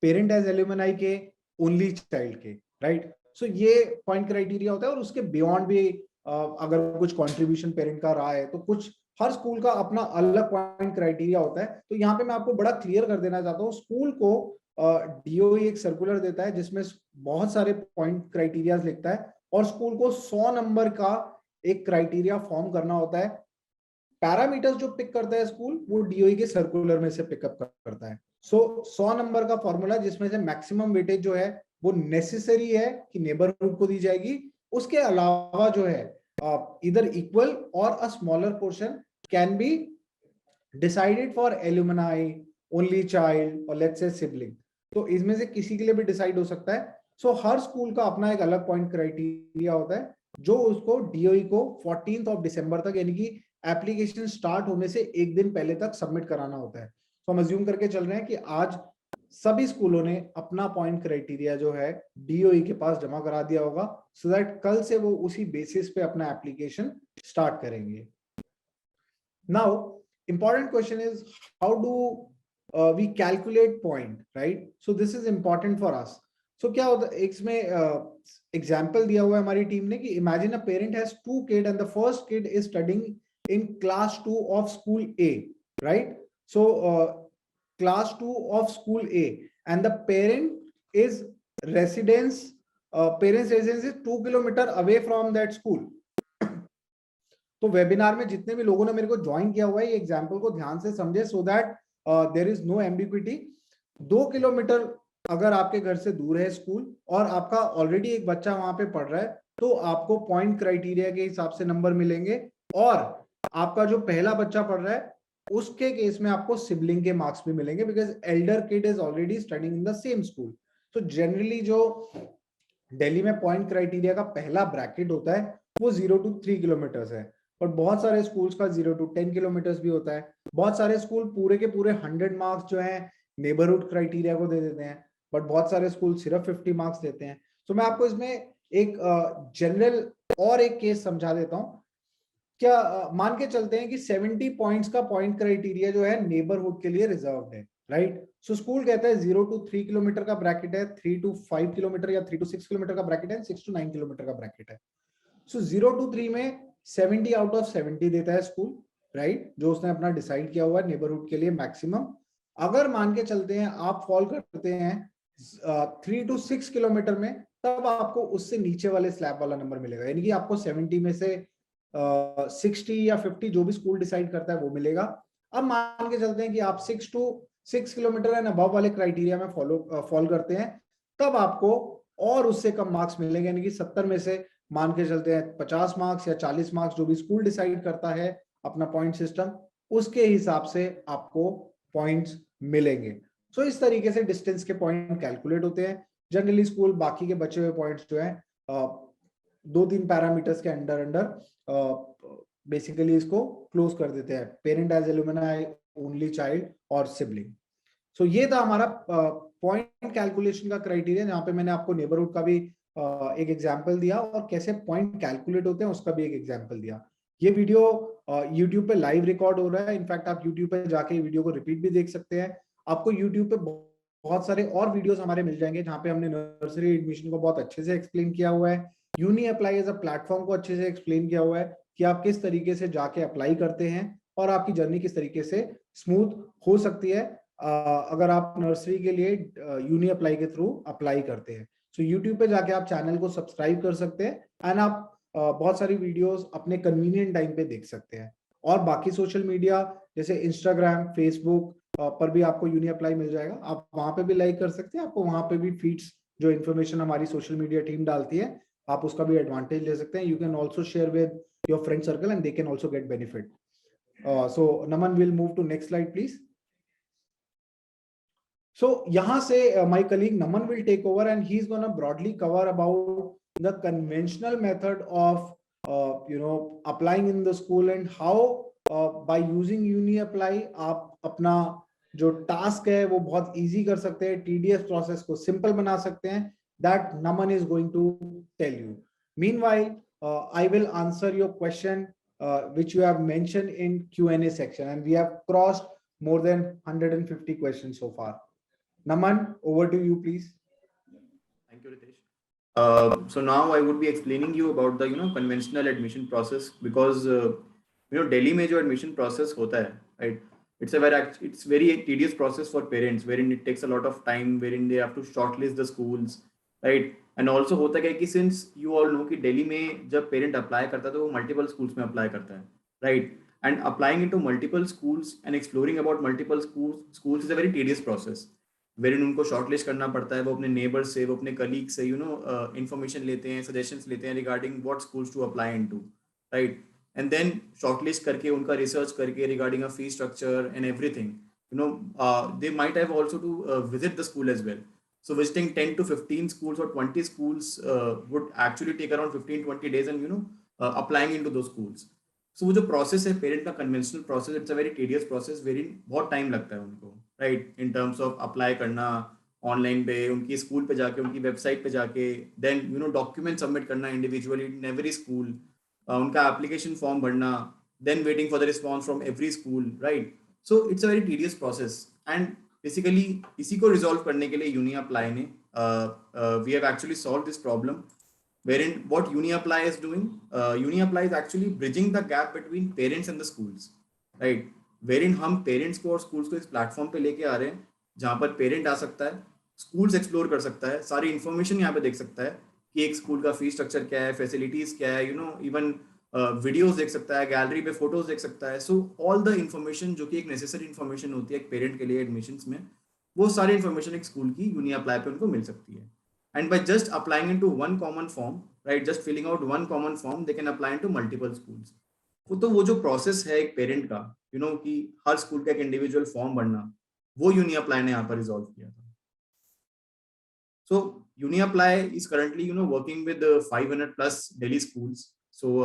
पेरेंट एज एल्यूमनाई के, ओनली चाइल्ड के. राइट, सो ये पॉइंट क्राइटेरिया होता है, और उसके बियॉन्ड भी अगर कुछ कंट्रीब्यूशन पेरेंट का रहा है तो कुछ, हर स्कूल का अपना अलग पॉइंट क्राइटेरिया होता है. तो यहाँ पे मैं आपको बड़ा क्लियर कर देना चाहता हूँ, स्कूल को डीओई एक सर्कुलर देता है जिसमें बहुत सारे पॉइंट क्राइटेरिया लिखता है, और स्कूल को 100 नंबर का एक क्राइटेरिया फॉर्म करना होता है. पैरामीटर्स जो पिक करता है स्कूल वो डीओई के सर्कुलर में से पिकअप करता है. सो 100 नंबर का फॉर्मूला जिसमें से मैक्सिमम वेटेज जो है वो नेसेसरी है कि नेबरहुड को दी जाएगी. उसके अलावा जो है either equal or a smaller portion can be decided for alumni, only child, or let's say sibling. तो इसमें से किसी के लिए भी डिसाइड हो सकता है। सो हर स्कूल का अपना एक अलग पॉइंट क्राइटेरिया होता है जो उसको डीओई को 14 दिसंबर तक यानी कि एप्लीकेशन स्टार्ट होने से एक दिन पहले तक सबमिट कराना होता है। तो हम अज्यूम करके चल रहे हैं कि आज सभी स्कूलों ने अपना पॉइंट क्राइटेरिया जो है डीओई के पास जमा करा दिया होगा, सो दैट कल से वो उसी बेसिस पे अपना एप्लीकेशन स्टार्ट करेंगे। Now important question is how do we calculate point, right? So this is important for us. So क्या होता है, इसमें एग्जांपल दिया हुआ है हमारी टीम ने कि imagine a parent has 2 kids and the first kid is studying in class 2 of school A, right? So class 2 of school A and the parents residence is 2 kilometer away from that school. तो webinar में जितने भी लोगों ने मेरे को join किया हुआ है, ये एग्जांपल को ध्यान से समझे so that there is no ambiguity. 2 kilometre अगर आपके घर से दूर है स्कूल और आपका ऑलरेडी एक बच्चा वहां पे पढ़ रहा है, तो आपको पॉइंट क्राइटेरिया के हिसाब से नंबर मिलेंगे, और आपका जो पहला बच्चा पढ़ रहा है उसके केस में आपको सिबलिंग के मार्क्स भी मिलेंगे, because Elder kid is already studying in the same school. तो जनरली जो दिल्ली में पॉइंट क्राइटेरिया का पहला ब्रैकेट होता है वो 0 to 3 किलोमीटर है, और बहुत सारे स्कूल्स का 0 to 10 किलोमीटर भी होता है। बहुत सारे स्कूल पूरे के पूरे 100 मार्क्स जो है नेबरहुड क्राइटेरिया को दे देते हैं, बट बहुत सारे स्कूल सिर्फ 50 मार्क्स देते हैं। तो मैं आपको इसमें एक जनरल और एक केस समझा देता हूँ। क्या मान के चलते हैं कि 70 पॉइंट्स का पॉइंट क्राइटेरिया जो है नेबरहुड के लिए रिजर्व्ड है, राइट? सो स्कूल कहता है 0 to 3 किलोमीटर का ब्रैकेट है, 3 to 5 किलोमीटर या 3 to 6 किलोमीटर का ब्रैकेट है, 6 to 9 किलोमीटर का ब्रैकेट है। सो 0 to 3 में 70 आउट ऑफ 70 देता है स्कूल, राइट? जो उसने अपना डिसाइड किया हुआ है नेबरहुड के लिए मैक्सिमम। अगर मान के चलते हैं आप फॉल करते हैं 3 to 6 किलोमीटर में, तब आपको उससे नीचे वाले स्लैब वाला नंबर मिलेगा, यानी कि आपको 70 में से 60 या 50 जो भी स्कूल डिसाइड करता है वो मिलेगा। अब मान के चलते हैं कि आप 6 to 6 किलोमीटर एंड अबव वाले क्राइटेरिया में फॉलो करते हैं, तब आपको और उससे कम मार्क्स मिलेंगे, यानी कि 70 में से मान के चलते हैं 50 मार्क्स या 40 मार्क्स, जो भी स्कूल डिसाइड करता है अपना पॉइंट सिस्टम, उसके हिसाब से आपको पॉइंट्स मिलेंगे। सो इस तरीके से डिस्टेंस के पॉइंट कैलकुलेट होते हैं। जनरली स्कूल बाकी के बचे हुए पॉइंट्स जो है 2-3 पैरामीटर्स के अंडर बेसिकली इसको क्लोज कर देते हैं, parent as alumni, only child और सिबलिंग। सो ये था हमारा पॉइंट कैलकुलेशन का क्राइटेरिया, जहां पे मैंने आपको नेबरहुड का भी एक एग्जांपल दिया और कैसे पॉइंट कैलकुलेट होते हैं उसका भी एक एग्जांपल दिया। ये वीडियो YouTube पे लाइव रिकॉर्ड हो रहा है, इनफैक्ट आप YouTube पे जाके वीडियो को रिपीट भी देख सकते हैं। आपको YouTube पे बहुत सारे और वीडियोस हमारे मिल जाएंगे जहां पे हमने नर्सरी एडमिशन को बहुत अच्छे से एक्सप्लेन किया हुआ है, UniApply as a platform को अच्छे से एक्सप्लेन किया हुआ है कि आप किस तरीके से जाके अप्लाई करते हैं और आपकी जर्नी किस तरीके से स्मूथ हो सकती है अगर आप नर्सरी के लिए यूनी अप्लाई के थ्रू अप्लाई करते हैं। सो YouTube पे जाके आप चैनल को सब्सक्राइब कर सकते हैं एंड आप बहुत सारी वीडियोस अपने कन्वीनियंट टाइम पे देख सकते हैं। और बाकी सोशल मीडिया जैसे इंस्टाग्राम, फेसबुक पर भी आपको यूनी अप्लाई मिल जाएगा, आप वहां पे भी लाइक कर सकते हैं। आपको वहां पे भी फीड्स जो इन्फॉर्मेशन हमारी सोशल मीडिया टीम डालती है, आप उसका भी एडवांटेज ले सकते हैं। You can also share with your friend circle and they can also get benefit. So Naman will move to next slide please. So यहाँ से my colleague Naman will take over and he's gonna broadly cover about the conventional method of applying in the school and how by using uni apply आप अपना जो task है वो बहुत easy कर सकते हैं, tedious प्रोसेस को सिंपल बना सकते हैं। That Naman is going to tell you. Meanwhile, I will answer your question which you have mentioned in Q&A section, and we have crossed more than 150 questions so far. Naman, over to you, please. Thank you, Ritesh. So now I would be explaining you about the conventional admission process, because Delhi में जो admission process होता है, right? It's very tedious process for parents, wherein it takes a lot of time, wherein they have to shortlist the schools, right? And also होता है कि since you all know कि Delhi में जब parent apply करता है तो वो multiple schools में apply करता है, right? And applying into multiple schools and exploring about multiple schools is a very tedious process, wherein उनको शॉर्टलिस्ट करना पड़ता है, वो अपने नेबर्स से, वो अपने कलीग से इन्फॉर्मेशन लेते हैं, सजेशंस लेते हैं regarding what schools to apply into, right? And then shortlist करके उनका रिसर्च करके regarding a fee structure and everything, they might have also to visit the school as well. So visiting 10 to 15 schools or 20 schools would actually take around 15-20 days, and applying into those schools. So वो जो process है parent का, conventional process, it's a very tedious process very बहुत time लगता है उनको, right, in terms of apply करना online पे, उनकी स्कूल पे जाके, उनकी वेबसाइट पे जाके, देन डॉक्यूमेंट सबमिट करना इंडिविजुअली इन एवरी स्कूल, उनका एप्लीकेशन फॉर्म भरना, then waiting for the response from every school, right. So it's a very tedious process, and basically इसी को रिजॉल्व करने के लिए UniApply ने we have actually solve this problem, wherein what UniApply is doing, UniApply is actually bridging the gap between parents and the schools, right, wherein हम parents को और schools को इस platform पे लेके आ रहे हैं जहाँ पर parent आ सकता है, schools explore कर सकता है, सारी information यहाँ पे देख सकता है कि एक school का fee structure क्या है, facilities क्या है, even videos देख सकता है, gallery पे photos देख सकता है. So all the information जो कि एक necessary information होती है एक parent के लिए admissions में, वो सारी information एक school की UniApply पे उनको मिल सकती है. And by just applying into one common form, right, just filling out one common form, they can apply into multiple schools. तो वो जो प्रोसेस है एक पेरेंट का, कि हर स्कूल का एक इंडिविजुअल फॉर्म भरना, वो UniApply ने यहाँ पर रिजॉल्व किया था. So UniApply is currently working with 500 plus Delhi schools. So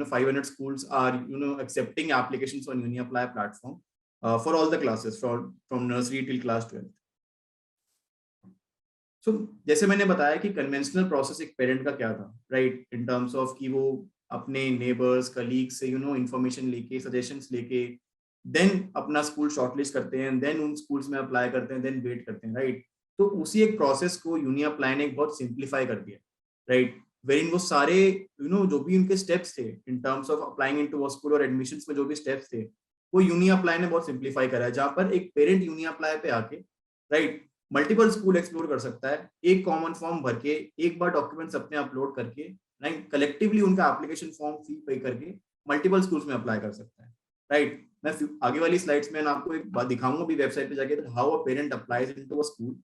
500 schools are accepting applications on UniApply platform for all the classes from nursery till class 12. So, जैसे मैंने बताया कि कन्वेंशनल प्रोसेस एक पेरेंट का क्या था, राइट, इन टर्म्स ऑफ कि वो अपने नेबर्स कलीग्स से इंफॉर्मेशन लेके, सजेशंस लेके, देन अपना स्कूल शॉर्टलिस्ट करते हैं, देन उन स्कूल्स में अप्लाई करते हैं, देन वेट करते हैं, राइट. तो उसी एक प्रोसेस को UniApply ने बहुत सिंप्लीफाई कर दिया, राइट, वेरिन वो सारे जो भी उनके स्टेप्स थे इन terms of applying into a school और एडमिशंस में जो भी स्टेप्स थे, वो UniApply ने बहुत सिंप्लीफाई करा है, जहां पर एक पेरेंट UniApply पे आके, राइट, मल्टीपल स्कूल एक्सप्लोर कर सकता है, एक कॉमन फॉर्म भर के, एक बार डॉक्यूमेंट्स अपने अपलोड करके, राइट, कलेक्टिवली उनका एप्लीकेशन फॉर्म फी पे करके मल्टीपल स्कूल्स में अप्लाई कर सकता है, राइट. मैं आगे वाली स्लाइड्स में आपको एक बात दिखाऊंगा भी वेबसाइट पे जाके, how a parent applies into a school,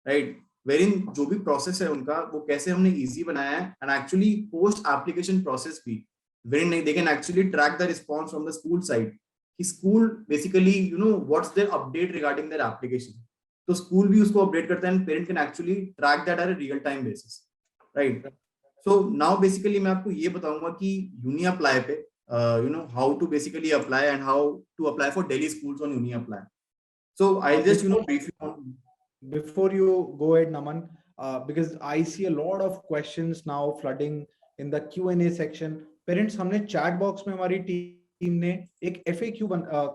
right, wherein जो भी प्रोसेस है उनका वो कैसे हमने इजी बनाया है, and actually post application process भी wherein they can actually track the response from the school side, कि school basically what's their update regarding their application. तो स्कूल भी उसको अपडेट करता है, and parent can actually track that at a real time basis, right. So now basically मैं आपको ये बताऊंगा कि UniApply पे how to basically apply and how to apply for Delhi schools on UniApply. So I just brief you on. Before you go ahead, Naman, because I see a lot of questions now flooding in the Q&A section. Parents, हमने chat box में हमारी team ने एक FAQ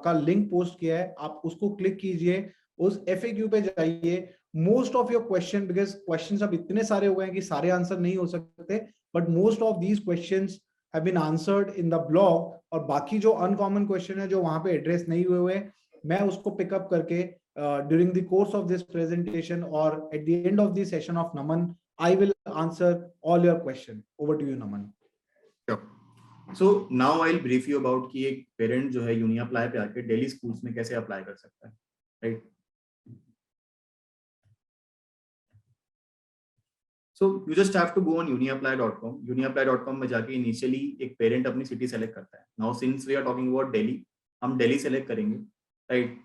का link post किया है, आप उसको क्लिक कीजिए, उस FAQ पे जाइए. Most of your question, because questions अब इतने सारे हो गए हैं कि सारे आंसर नहीं हो सकते, but most of these questions have been answered in the blog, और बाकी जो अनकॉमन क्वेश्चन है जो वहां पे एड्रेस नहीं हुए मैं उसको पिकअप करके during the course of this presentation or at the end of the session of Naman, I will answer all your question. Over to you, Naman. Sure. So now I'll brief you about कि एक parent जो है UniApply पे आके Delhi schools में कैसे apply कर सकता है, right. So you just have to go on uniapply.com. uniapply.com में जाके इनिशियली एक पेरेंट अपनी सिटी सेलेक्ट करता है. Now since we are talking about Delhi, हम दिल्ली सेलेक्ट करेंगे, राइट.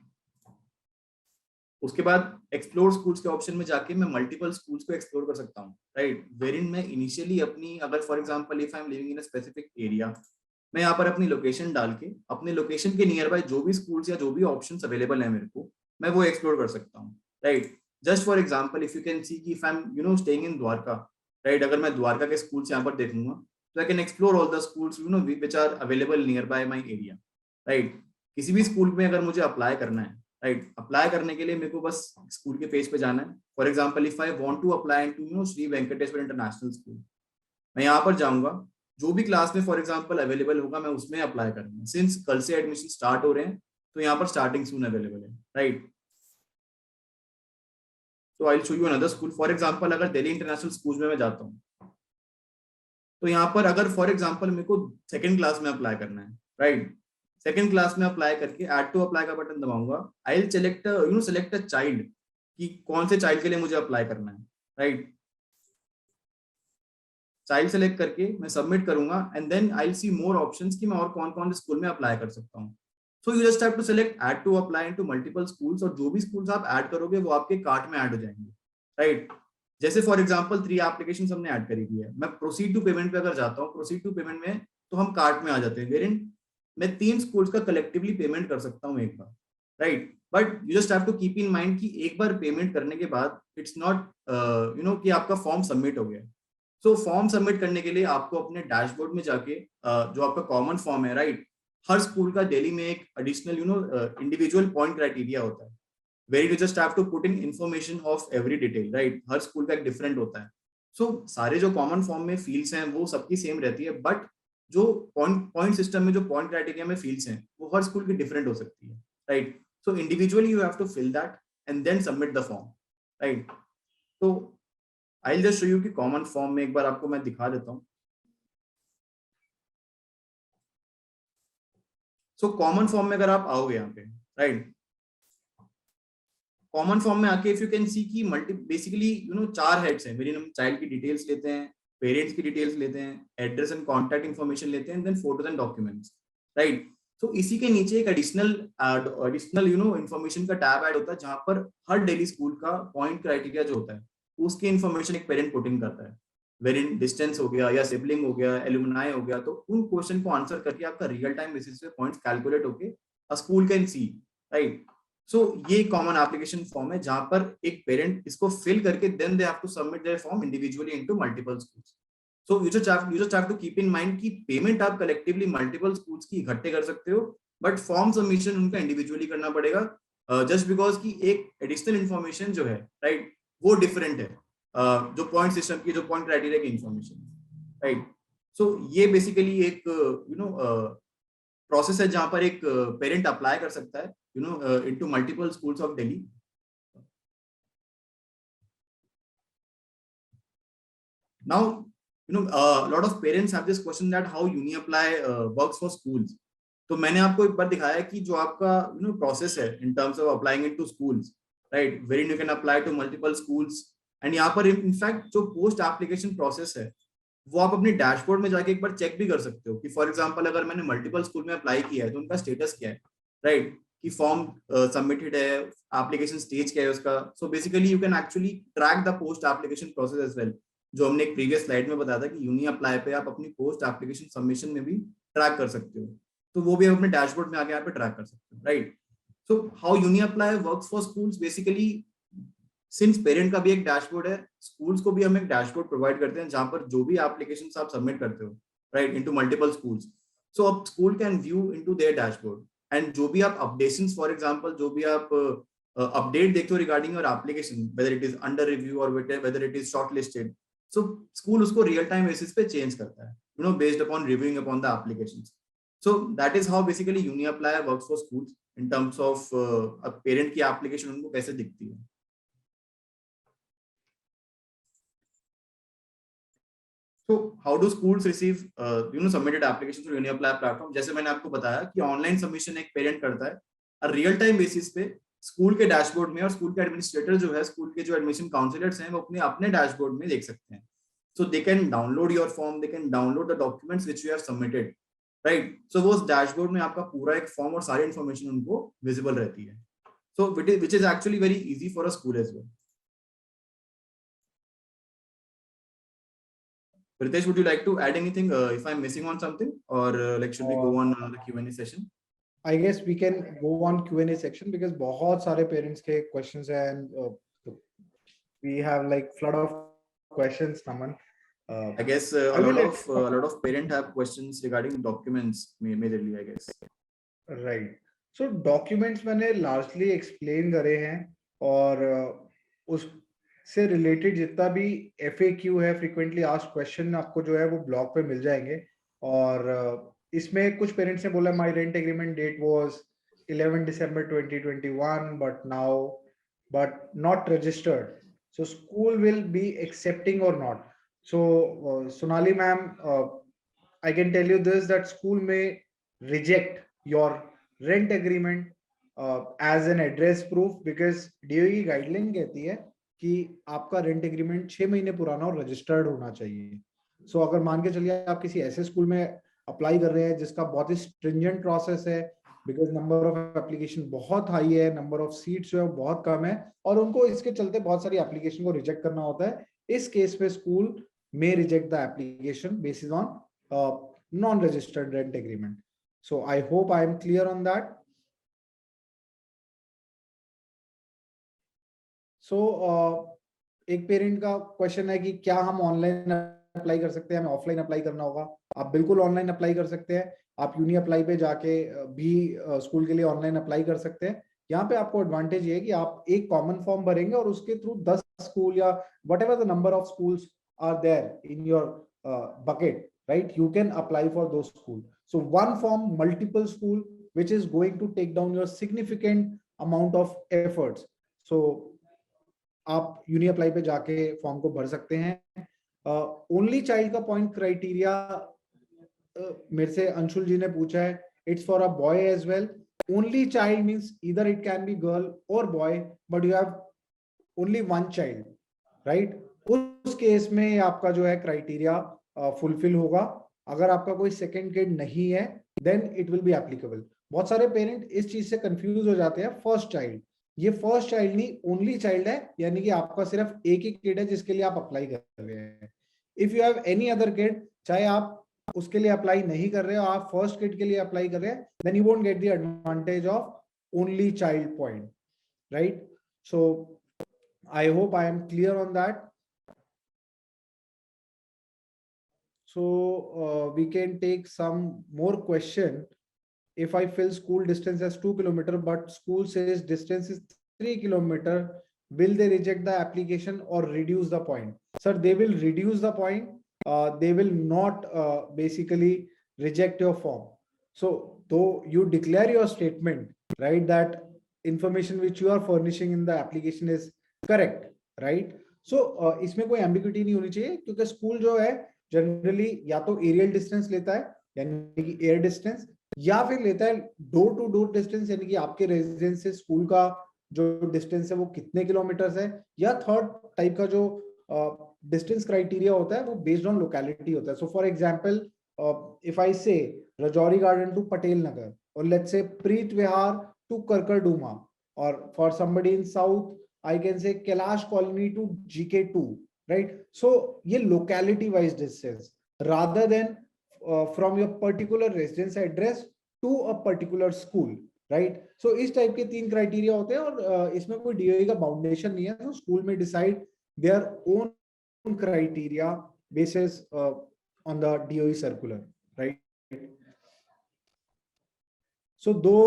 उसके बाद एक्सप्लोर स्कूल्स के ऑप्शन में जाके मैं मल्टीपल स्कूल्स को एक्सप्लोर कर सकता हूँ, राइट, वेरिन मैं इनिशियली अपनी, अगर for example if I M living in a specific area, मैं यहाँ पर अपनी लोकेशन डाल के अपने लोकेशन के नियर बाय जो भी स्कूल्स या जो भी ऑप्शंस अवेलेबल है मेरे को, मैं वो एक्सप्लोर कर सकता हूँ, right. Just for example if you can see कि if I am staying in Dwarka, right, अगर मैं द्वारका के स्कूल्स यहाँ पर देखूंगा तो I can explore all the schools which are available near by my area, right. किसी भी स्कूल में अगर मुझे अप्लाई करना है, राइट, अप्लाई करने के लिए मेरे को बस स्कूल के पेज पे जाना है. For example if I want to apply into Shri Venkateshwar international school, मैं यहाँ पर जाऊंगा, जो भी क्लास में फॉर एग्जांपल अवेलेबल होगा मैं उसमें अप्लाई करूंगा. सिंस कल से एडमिशन स्टार्ट हो रहे हैं तो यहाँ पर स्टार्टिंग सून अवेलेबल है, राइट. तो I will show you another school. For example अगर दिल्ली इंटरनेशनल स्कूल में मैं जाता हूँ तो यहाँ पर अगर फॉर एग्जांपल मेरे को सेकंड क्लास में अप्लाई करना है, राइट, सेकंड क्लास में अप्लाई करके ऐड टू अप्लाई का बटन दबाऊंगा. I will select a child, कि कौन से चाइल्ड के लिए मुझे अप्लाई करना है, राइट. चाइल्ड सेलेक्ट करके मैं सबमिट करूंगा, and then I will see more options कि मैं और कौन कौन से स्कूल में अप्लाई कर सकता हूँ. So you just have to select add to apply into multiple schools, और जो भी स्कूल्स आप ऐड करोगे वो आपके कार्ट में ऐड हो जाएंगे, राइट? जैसे फॉर एग्जांपल 3 एप्लीकेशन हमने ऐड करी हुई है, मैं प्रोसीड टू पेमेंट पे अगर जाता हूँ, प्रोसीड टू पेमेंट में तो हम कार्ट में आ जाते हैं, वेरिन मैं 3 स्कूल्स का कलेक्टिवली पेमेंट कर सकता हूँ एक बार, right? But you just have to keep in mind कि एक बार पेमेंट करने के बाद इट्स नॉट कि आपका फॉर्म सबमिट हो गया। सो फॉर्म सबमिट करने के लिए आपको अपने डैशबोर्ड में जाके जो आपका कॉमन फॉर्म है, राइट, हर स्कूल का दिल्ली में एक एडिशनल इंडिविजुअल पॉइंट क्राइटेरिया होता है, where you just have to put in information of every detail, right? हर स्कूल का एक डिफरेंट होता है। सो सारे जो कॉमन फॉर्म में फील्ड्स हैं वो सबकी सेम रहती है, बट जो पॉइंट सिस्टम में जो पॉइंट क्राइटेरिया में फील्ड्स हैं वो हर स्कूल की डिफरेंट हो सकती है, right? So individually you have to fill that and then submit the form, right? तो I will just show you कि कॉमन फॉर्म में एक बार आपको मैं दिखा देता हूँ। सो कॉमन फॉर्म में अगर आप आओगे यहाँ पे, राइट, कॉमन फॉर्म में आके इफ यू कैन सी की बेसिकली 4 हेड्स हैं, मेरी हम चाइल्ड की डिटेल्स लेते हैं, पेरेंट्स की डिटेल्स लेते हैं, एड्रेस एंड कॉन्टैक्ट इन्फॉर्मेशन लेते हैं, then photos and documents, right? तो इसी के नीचे एक एडिशनल इन्फॉर्मेशन का टैब ऐड होता है, जहां पर हर डेली स्कूल का पॉइंट क्राइटेरिया जो होता है उसकी इन्फॉर्मेशन एक पेरेंट पुट इन करता है, वेर इन डिस्टेंस हो गया या सिबलिंग हो गया, एलुमनाई हो गया, तो उन क्वेश्चन को आंसर करके आपका रियल टाइम बेसिस पे पॉइंट्स कैलकुलेट होके a school can see, right? So ये कॉमन एप्लीकेशन फॉर्म है जहां पर एक पेरेंट इसको फिल करके then they have to submit their form individually into multiple schools. So you just have to keep in mind कि payment आप collectively multiple schools की इकट्ठे कर सकते हो, बट फॉर्म सबमिशन उनका इंडिविजुअली करना पड़ेगा, जस्ट बिकॉज की एक एडिशनल इन्फॉर्मेशन जो है, राइट, वो डिफरेंट है जो पॉइंट सिस्टम की, जो पॉइंट क्राइटेरिया की इन्फॉर्मेशन, राइट? सो ये बेसिकली एक प्रोसेस है जहां पर एक पेरेंट अप्लाई कर सकता है into multiple schools of Delhi. Now, a lot of parents have this question that how UniApply works for schools. तो मैंने आपको एक बार दिखाया कि जो आपका प्रोसेस है in terms of applying it to schools, right, wherein you can apply to multiple schools, and यहाँ पर इनफैक्ट जो पोस्ट एप्लीकेशन प्रोसेस है वो आप अपने डैशबोर्ड में जाके एक बार चेक भी कर सकते हो कि फॉर एग्जांपल अगर मैंने मल्टीपल स्कूल में अप्लाई किया है तो उनका स्टेटस क्या है, राइट, कि फॉर्म सबमिटेड है, एप्लीकेशन स्टेज क्या है उसका। So basically you can actually track the post application process as well, जो हमने एक प्रीवियस स्लाइड में बताया था कि यूनी अप्लाई पे आप अपनी पोस्ट एप्लीकेशन सबमिशन में भी ट्रैक कर सकते हो, तो वो भी आप अपने डैशबोर्ड में आके यहाँ पे ट्रैक कर सकते हो, right? So how UniApply works for schools, basically since parent का भी एक डैशबोर्ड है, स्कूल्स को भी हम एक डैशबोर्ड प्रोवाइड करते हैं जहां पर जो भी एप्लीकेशन आप सबमिट करते हो, राइट, इनटू मल्टीपल स्कूल्स, सो अब school can view into their dashboard, and जो भी आप अपडेशंस, फॉर एग्जांपल जो भी आप अपडेट देखते हो regarding your application, whether it is under review और whether it is shortlisted, so school उसको रियल टाइम बेसिस पे चेंज करता है based upon reviewing upon the applications. So that is how basically UniApply works for schools in terms of parent की application उनको कैसे दिखती है। So how do schools receive submitted applications through UniApply platform? जैसे मैंने आपको बताया कि ऑनलाइन सबमिशन एक पेरेंट करता है और रियल टाइम बेसिस पे स्कूल के डैशबोर्ड में, और स्कूल के एडमिनिस्ट्रेटर जो है, स्कूल के जो एडमिशन काउंसलर्स हैं, वो अपने अपने डैशबोर्ड में देख सकते हैं। So they can download your form, they can download the documents which you have submitted, right? So वो उस डैशबोर्ड में आपका पूरा एक फॉर्म और सारी इन्फॉर्मेशन उनको विजिबल रहती है, so which is actually very easy for a school as well. Ritesh, would you like to add anything if I'm missing on something, or like should we go on the Q&A session? I guess we can go on Q&A section because बहुत सारे parents के questions हैं and we have like flood of questions, Naman. I guess a lot of parents have questions regarding documents majorly, I guess. Right. So documents मैंने largely explain करे हैं, और उस से रिलेटेड जितना भी FAQ है, फ्रीक्वेंटली आस्क्ड क्वेश्चन, आपको जो है वो ब्लॉग पे मिल जाएंगे। और इसमें कुछ पेरेंट्स ने बोला my rent agreement date was 11 December 2021 but not registered, so school will be accepting or not? So Sonali ma'am, I can tell you this, that school may reject your rent agreement as an address proof because DOE की guideline कहती है कि आपका rent agreement 6 महीने पुराना और registered होना चाहिए। सो अगर मान के चलिए आप किसी ऐसे स्कूल में अप्लाई कर रहे हैं जिसका बहुत ही स्ट्रिंजेंट प्रोसेस है, बिकॉज नंबर ऑफ एप्लीकेशन बहुत हाई है, नंबर ऑफ सीट्स जो है बहुत कम है, और उनको इसके चलते बहुत सारी एप्लीकेशन को रिजेक्ट करना होता है. इस केस में school may reject the application based on non-registered rent agreement. So I hope I am clear on that. So एक पेरेंट का क्वेश्चन है कि क्या हम ऑनलाइन अप्लाई कर सकते हैं, हमें ऑफलाइन अप्लाई करना होगा. आप बिल्कुल ऑनलाइन अप्लाई कर सकते हैं. आप यूनी अप्लाई पे जाके भी स्कूल के लिए ऑनलाइन अप्लाई कर सकते हैं. यहाँ पे आपको एडवांटेज ये है कि आप एक कॉमन फॉर्म भरेंगे और उसके थ्रू 10 स्कूल या what ever the number of schools are there in your bucket, right? You can apply for those schools. So one form, multiple school, which is going to take down your significant amount of efforts. So आप UniApply पे जाके form को भर सकते हैं. Only child का point criteria मेरे से अंशुल जी ने पूछा है. It's for a boy as well. Only child means either it can be girl और boy, but you have only one child, right? उस केस में आपका जो है क्राइटेरिया फुलफिल होगा. अगर आपका कोई सेकंड किड नहीं है then it will be applicable. बहुत सारे पेरेंट इस चीज से कंफ्यूज हो जाते हैं. फर्स्ट चाइल्ड, ये फर्स्ट चाइल्ड नहीं, ओनली चाइल्ड है, यानी कि आपका सिर्फ एक ही किड है जिसके लिए आप अप्लाई कर रहे हैं. If you have any other kid, चाहे आप उसके लिए अप्लाई नहीं कर रहे हो, आप फर्स्ट किड के लिए अप्लाई कर रहे हैं, then you won't get the advantage of only child point, right? So I hope I am clear on that. So we can take some more question. If I fill school distance as 2 kilometer, but school says distance is 3 kilometer, will they reject the application or reduce the point? Sir, they will reduce the point. They will not basically reject your form. So though you declare your statement, right, that information which you are furnishing in the application is correct, right? So इसमें कोई ambiguity नहीं होनी चाहिए, क्योंकि school जो है generally या तो एरियल डिस्टेंस लेता है यानी कि एयर डिस्टेंस, या फिर लेता है डोर टू डोर डिस्टेंस, यानी कि आपके रेजिडेंस से स्कूल का जो डिस्टेंस है वो कितने किलोमीटर्स है. या थर्ड टाइप का जो डिस्टेंस क्राइटेरिया होता है वो बेस्ड ऑन लोकेलिटी होता है. So for example, if I say Rajouri Garden to Patel Nagar, और let's say Preet Vihar to Karkardooma, और for somebody in south I can say Kailash Colony to GK2, right? So ये locality wise distance rather than from your particular residence address to a particular school, right? So इस type के 3 criteria होते हैं, और इसमें कोई DOE का बाउंडेशन नहीं है. तो स्कूल में decide their own criteria basis on the DOE circular, right? So दो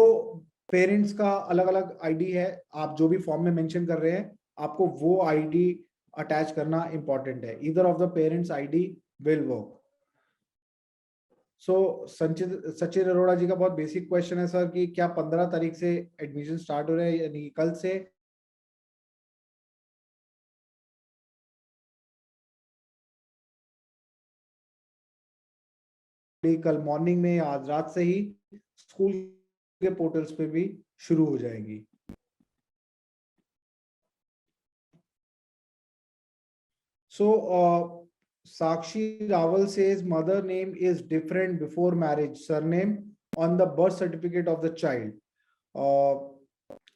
पेरेंट्स का अलग अलग आईडी है. आप जो भी फॉर्म में मेंशन कर रहे हैं, आपको वो आईडी अटैच करना इंपॉर्टेंट है. Either of the parents ID will work. So Sachin Arora ji का बहुत बेसिक क्वेश्चन है सर कि क्या 15 तारीख से एडमिशन स्टार्ट हो रहे हैं, यानी कल से? कल मॉर्निंग में, आज रात से ही स्कूल के पोर्टल्स पे भी शुरू हो जाएंगी. So Sakshi Rawal says mother name is different before marriage, surname on the birth certificate of the child.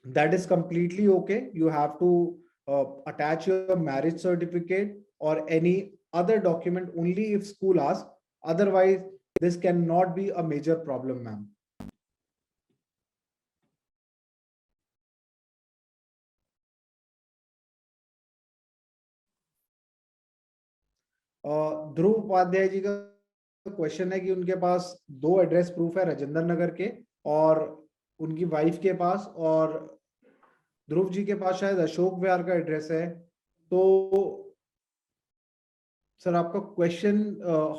That is completely okay. You have to attach your marriage certificate or any other document only if school asks. Otherwise, this cannot be a major problem, ma'am. ध्रुव उपाध्याय जी का question है कि उनके पास 2 address proof है, राजेंद्र नगर के और उनकी wife के पास, और ध्रुव जी के पास शायद अशोक विहार का एड्रेस है. तो सर आपका क्वेश्चन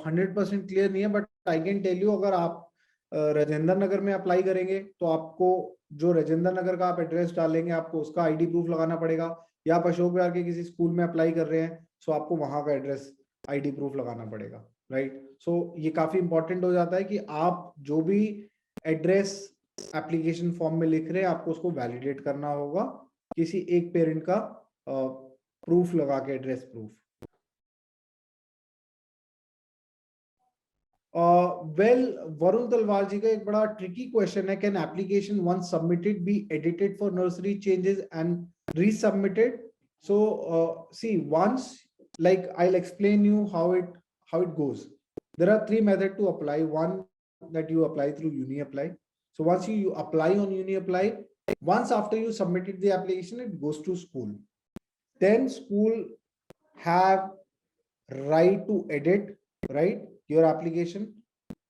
100% क्लियर नहीं है, but I can tell you, अगर आप राजेंद्र नगर में अप्लाई करेंगे तो आपको जो राजेंद्र नगर का आप एड्रेस डालेंगे, आपको उसका आईडी प्रूफ लगाना पड़ेगा. या आप अशोक विहार के किसी स्कूल में अप्लाई कर रहे हैं, सो आपको वहां का एड्रेस आईडी प्रूफ लगाना पड़ेगा, राइट? सो ये काफी इंपॉर्टेंट हो जाता है कि आप जो भी एड्रेस एप्लीकेशन फॉर्म में लिख रहे हैं, आपको उसको वैलिडेट करना होगा किसी एक पेरेंट का प्रूफ लगा के, एड्रेस प्रूफ. वेल, वरुण तलवार जी का एक बड़ा ट्रिकी क्वेश्चन है, can application once submitted be edited for nursery changes and resubmitted? So see, once, like I'll explain you how it goes. There are three methods to apply. One, that you apply through UniApply. So once you apply on UniApply, once after you submitted the application, it goes to school. Then school have right to edit, right, your application.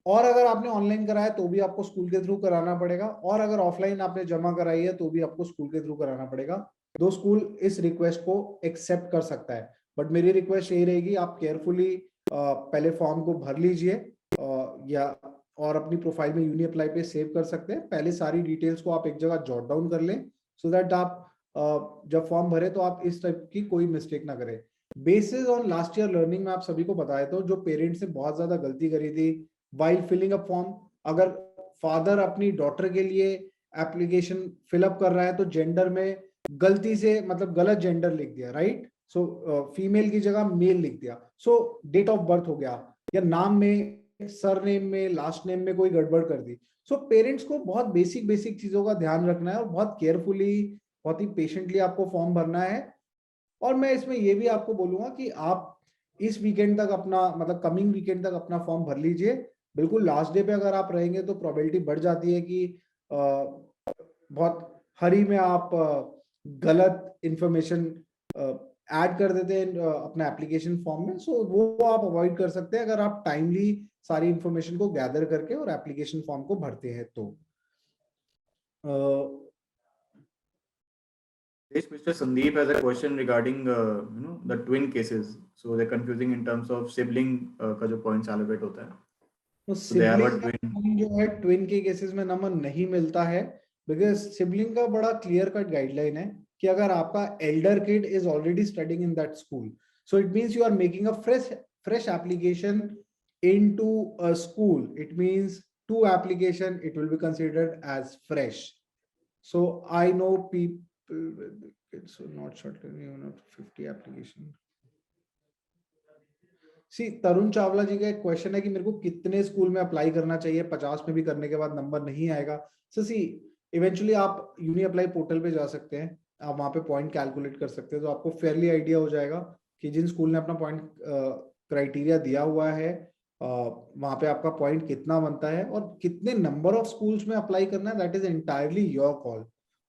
और अगर आपने online कराया तो भी आपको school के through कराना पड़ेगा, और अगर ऑफलाइन आपने जमा कराई है तो भी आपको स्कूल के थ्रू कराना पड़ेगा। दो स्कूल इस रिक्वेस्ट को एक्सेप्ट कर सकता है, बट मेरी रिक्वेस्ट यही रहेगी, आप केयरफुली पहले फॉर्म को भर लीजिए, या और अपनी प्रोफाइल में UniApply पे सेव कर सकते हैं। पहले सारी डिटेल्स को आप एक जगह जॉट डाउन कर लें, सो दैट आप जब फॉर्म भरे तो आप इस टाइप की कोई मिस्टेक ना करें। Basis on last year learning में आप सभी को बताया था, जो पेरेंट्स ने बहुत ज्यादा गलती करी थी while filling up form, अगर फादर अपनी डॉटर के लिए एप्लीकेशन फिलअप कर रहा है तो जेंडर में गलती से, मतलब गलत जेंडर लिख दिया, राइट? सो फीमेल की जगह मेल लिख दिया, सो डेट ऑफ बर्थ हो गया, या नाम में, सरनेम में, लास्ट नेम में कोई गड़बड़ कर दी। सो पेरेंट्स को बहुत बेसिक चीजों का ध्यान रखना है और बहुत केयरफुली, बहुत ही पेशेंटली आपको फॉर्म भरना है। और मैं इसमें ये भी आपको बोलूंगा कि आप इस वीकेंड तक अपना, मतलब कमिंग वीकेंड तक अपना फॉर्म भर लीजिए। बिल्कुल लास्ट डे पे अगर आप रहेंगे तो प्रोबेबिलिटी बढ़ जाती है कि बहुत हरी में आप गलत इंफॉर्मेशन ऐड कर देते हैं अपना एप्लीकेशन फॉर्म में। सो वो आप अवॉइड कर सकते हैं अगर आप टाइमली सारी इंफॉर्मेशन को गैदर करके और एप्लीकेशन फॉर्म को भरते हैं तो। Yes, Mr. Sandeep has a question regarding the twin cases. So they're confusing in terms of sibling का जो points allocate होता है. तो So they have a sibling twin. जो है, ट्विन के केसेस में नंबर नहीं मिलता है, बिकॉज सिबलिंग का बड़ा क्लियर कट गाइडलाइन है कि अगर आपका elder kid is already studying in that school, so it means you are making a fresh application into a school, it means two application, it will be considered as fresh. So I know people with kids who not shortly even up to 50 application. सी, तरुण चावला जी का एक question है कि मेरे को कितने school में apply करना चाहिए, 50 में भी करने के बाद नंबर नहीं आएगा। सो सी, इवेंचुअली आप UniApply पोर्टल पे जा सकते हैं, आप वहां पे पॉइंट कैलकुलेट कर सकते हैं, तो आपको फेयरली आइडिया हो जाएगा कि जिन स्कूल ने अपना पॉइंट क्राइटेरिया दिया हुआ है वहां पे आपका पॉइंट कितना बनता है, और कितने नंबर ऑफ स्कूल्स में अप्लाई करना है, that is entirely your call.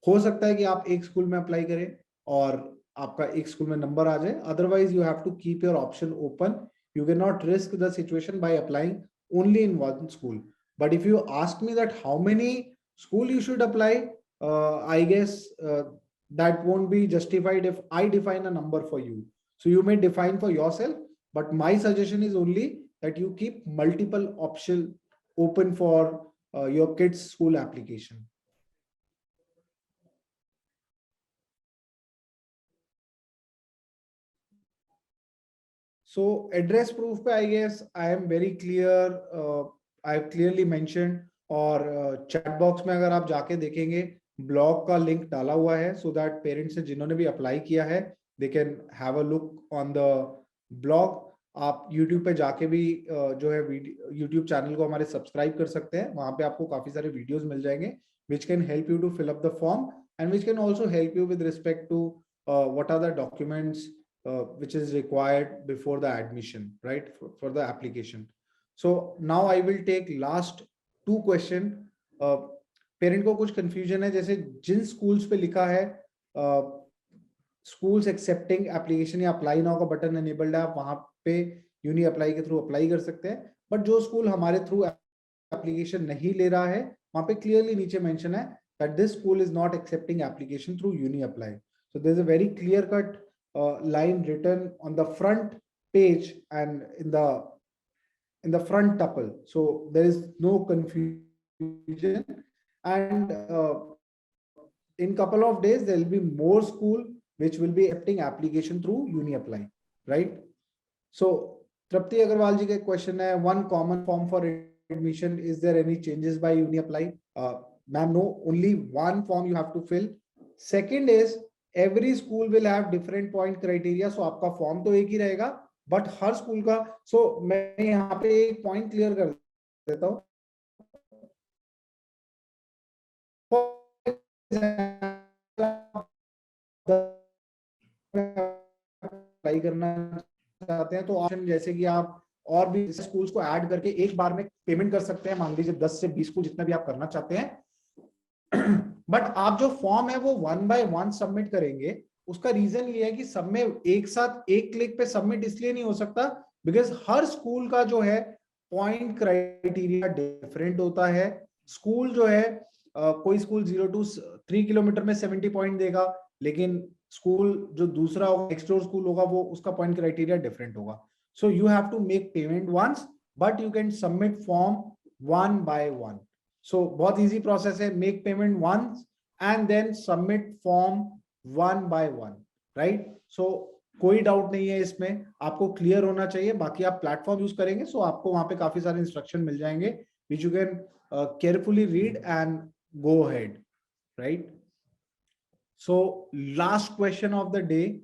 हो सकता है कि आप एक स्कूल में अप्लाई करें और आपका एक स्कूल में नंबर आ जाए, otherwise you have to keep your option open. You cannot risk the situation by applying only in one school. But if you ask me that how many school you should apply, I guess that won't be justified if I define a number for you. So you may define for yourself, but my suggestion is only that you keep multiple options open for your kids' school application. So address proof पे I guess I am very clear, I've clearly mentioned, और chat box में अगर आप जाके देखेंगे blog का link डाला हुआ है, so that parents से जिन्होंने भी apply किया है they can have a look on the blog. आप YouTube पे जाके भी जो है YouTube चैनल को हमारे सब्सक्राइब कर सकते हैं, वहां पे आपको काफी सारे वीडियोस मिल जाएंगे which can help you to fill up the form and which can also help you with respect to what are the documents which is required before the admission, right, for the application. So now I will take last two question. Parent को कुछ confusion है, जैसे जिन schools पे लिखा है schools accepting application या apply now का button enabled है, आप वहां पे UniApply के through apply कर सकते हैं, but जो school हमारे through application नहीं ले रहा है, वहां पे clearly नीचे mention है that this school is not accepting application through UniApply. So there's a very clear cut line written on the front page and in the front tuple, so there is no confusion. And in couple of days there will be more school which will be accepting application through UniApply, right? So Trapti Agarwal ji ka question hai, one common form for admission, is there any changes by UniApply? Ma'am, no, only one form you have to fill. Second is every school will have different point criteria, so आपका form तो एक ही रहेगा but her school का, सो मैं यहाँ पे एक point clear कर देता हूँ। अप्लाई करना चाहते हैं तो ऑप्शन जैसे कि आप और भी स्कूल्स को ऐड करके एक बार में पेमेंट कर सकते हैं, मान लीजिए 10 से 20 स्कूल जितना भी आप करना चाहते हैं। बट आप जो फॉर्म है वो 1 बाय 1 सबमिट करेंगे। उसका रीजन ये है कि सब में एक साथ एक क्लिक पे सबमिट इसलिए नहीं हो सकता बिकॉज हर स्कूल का जो है पॉइंट क्राइटेरिया डिफरेंट होता है। स्कूल जो है कोई स्कूल 0 to 3 किलोमीटर में 70 पॉइंट देगा, लेकिन स्कूल जो दूसरा होगा नेक्स्ट डोर स्कूल होगा वो उसका पॉइंट क्राइटेरिया डिफरेंट होगा। So you have to make payment once but you can submit form 1 by 1। So बहुत इजी प्रोसेस है, make payment once and then submit form 1 by 1, right. So कोई doubt नहीं है इसमें, आपको क्लियर होना चाहिए। बाकी आप प्लेटफॉर्म यूज करेंगे सो आपको वहां पे काफी सारे इंस्ट्रक्शन मिल जाएंगे which you can carefully read and go ahead, right? So last question of the day.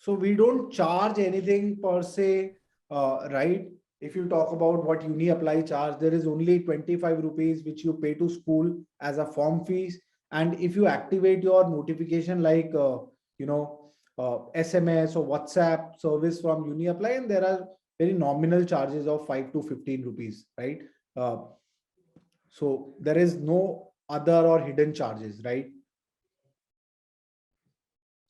So we don't charge anything per se, right? If you talk about what uni apply charge, there is only 25 rupees which you pay to school as a form fees. And if you activate your notification like SMS or WhatsApp service from uni apply, and there are very nominal charges of 5 to 15 rupees, right? So there is no other or hidden charges, right?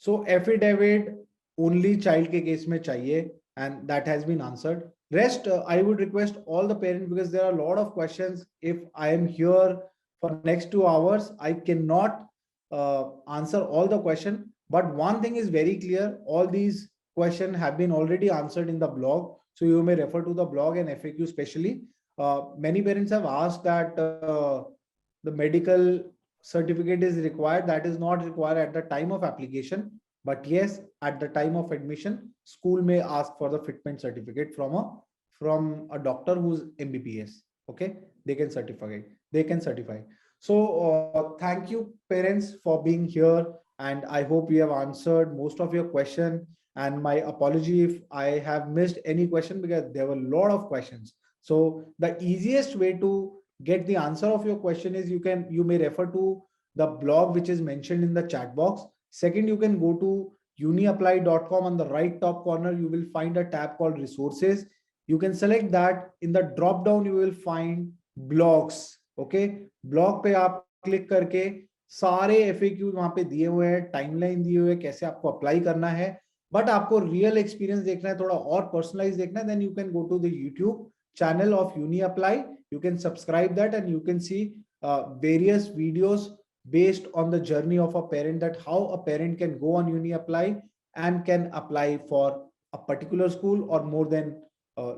So affidavit only child के case में चाहिए, and that has been answered. Rest, I would request all the parents, because there are a lot of questions. If I am here for next 2 hours, I cannot answer all the question. But one thing is very clear, all these questions have been already answered in the blog. So you may refer to the blog and FAQ especially. Many parents have asked that the medical certificate is required. That is not required at the time of application. But yes, at the time of admission, school may ask for the fitment certificate from a doctor who's MBBS. Okay, they can certify. So thank you parents for being here, and I hope we have answered most of your question. And my apology if I have missed any question, because there were a lot of questions. So the easiest way to get the answer of your question is you may refer to the blog which is mentioned in the chat box. Second, you can go to uniapply.com. On the right top corner, you will find a tab called resources. You can select that. In the drop down, you will find blogs. Okay, blog पे आप click करके सारे FAQ वहां पे दिए हुए हैं, timeline दिए हुए हैं, कैसे आपको अप्लाई करना है। बट आपको रियल एक्सपीरियंस देखना है, थोड़ा और पर्सनलाइज देखना है, then you can go to the YouTube channel of UniApply. You can subscribe that and you can see various videos based on the journey of a parent, that how a parent can go on UniApply and can apply for a particular school or more than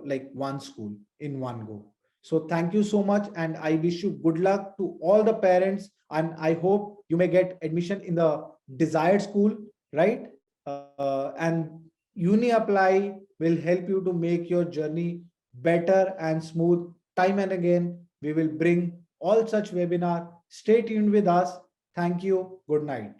like one school in one go. So thank you so much, and I wish you good luck to all the parents, and I hope you may get admission in the desired school, right? And UniApply will help you to make your journey better and smooth. Time and again, we will bring all such webinar. Stay tuned with us. Thank you. Good night.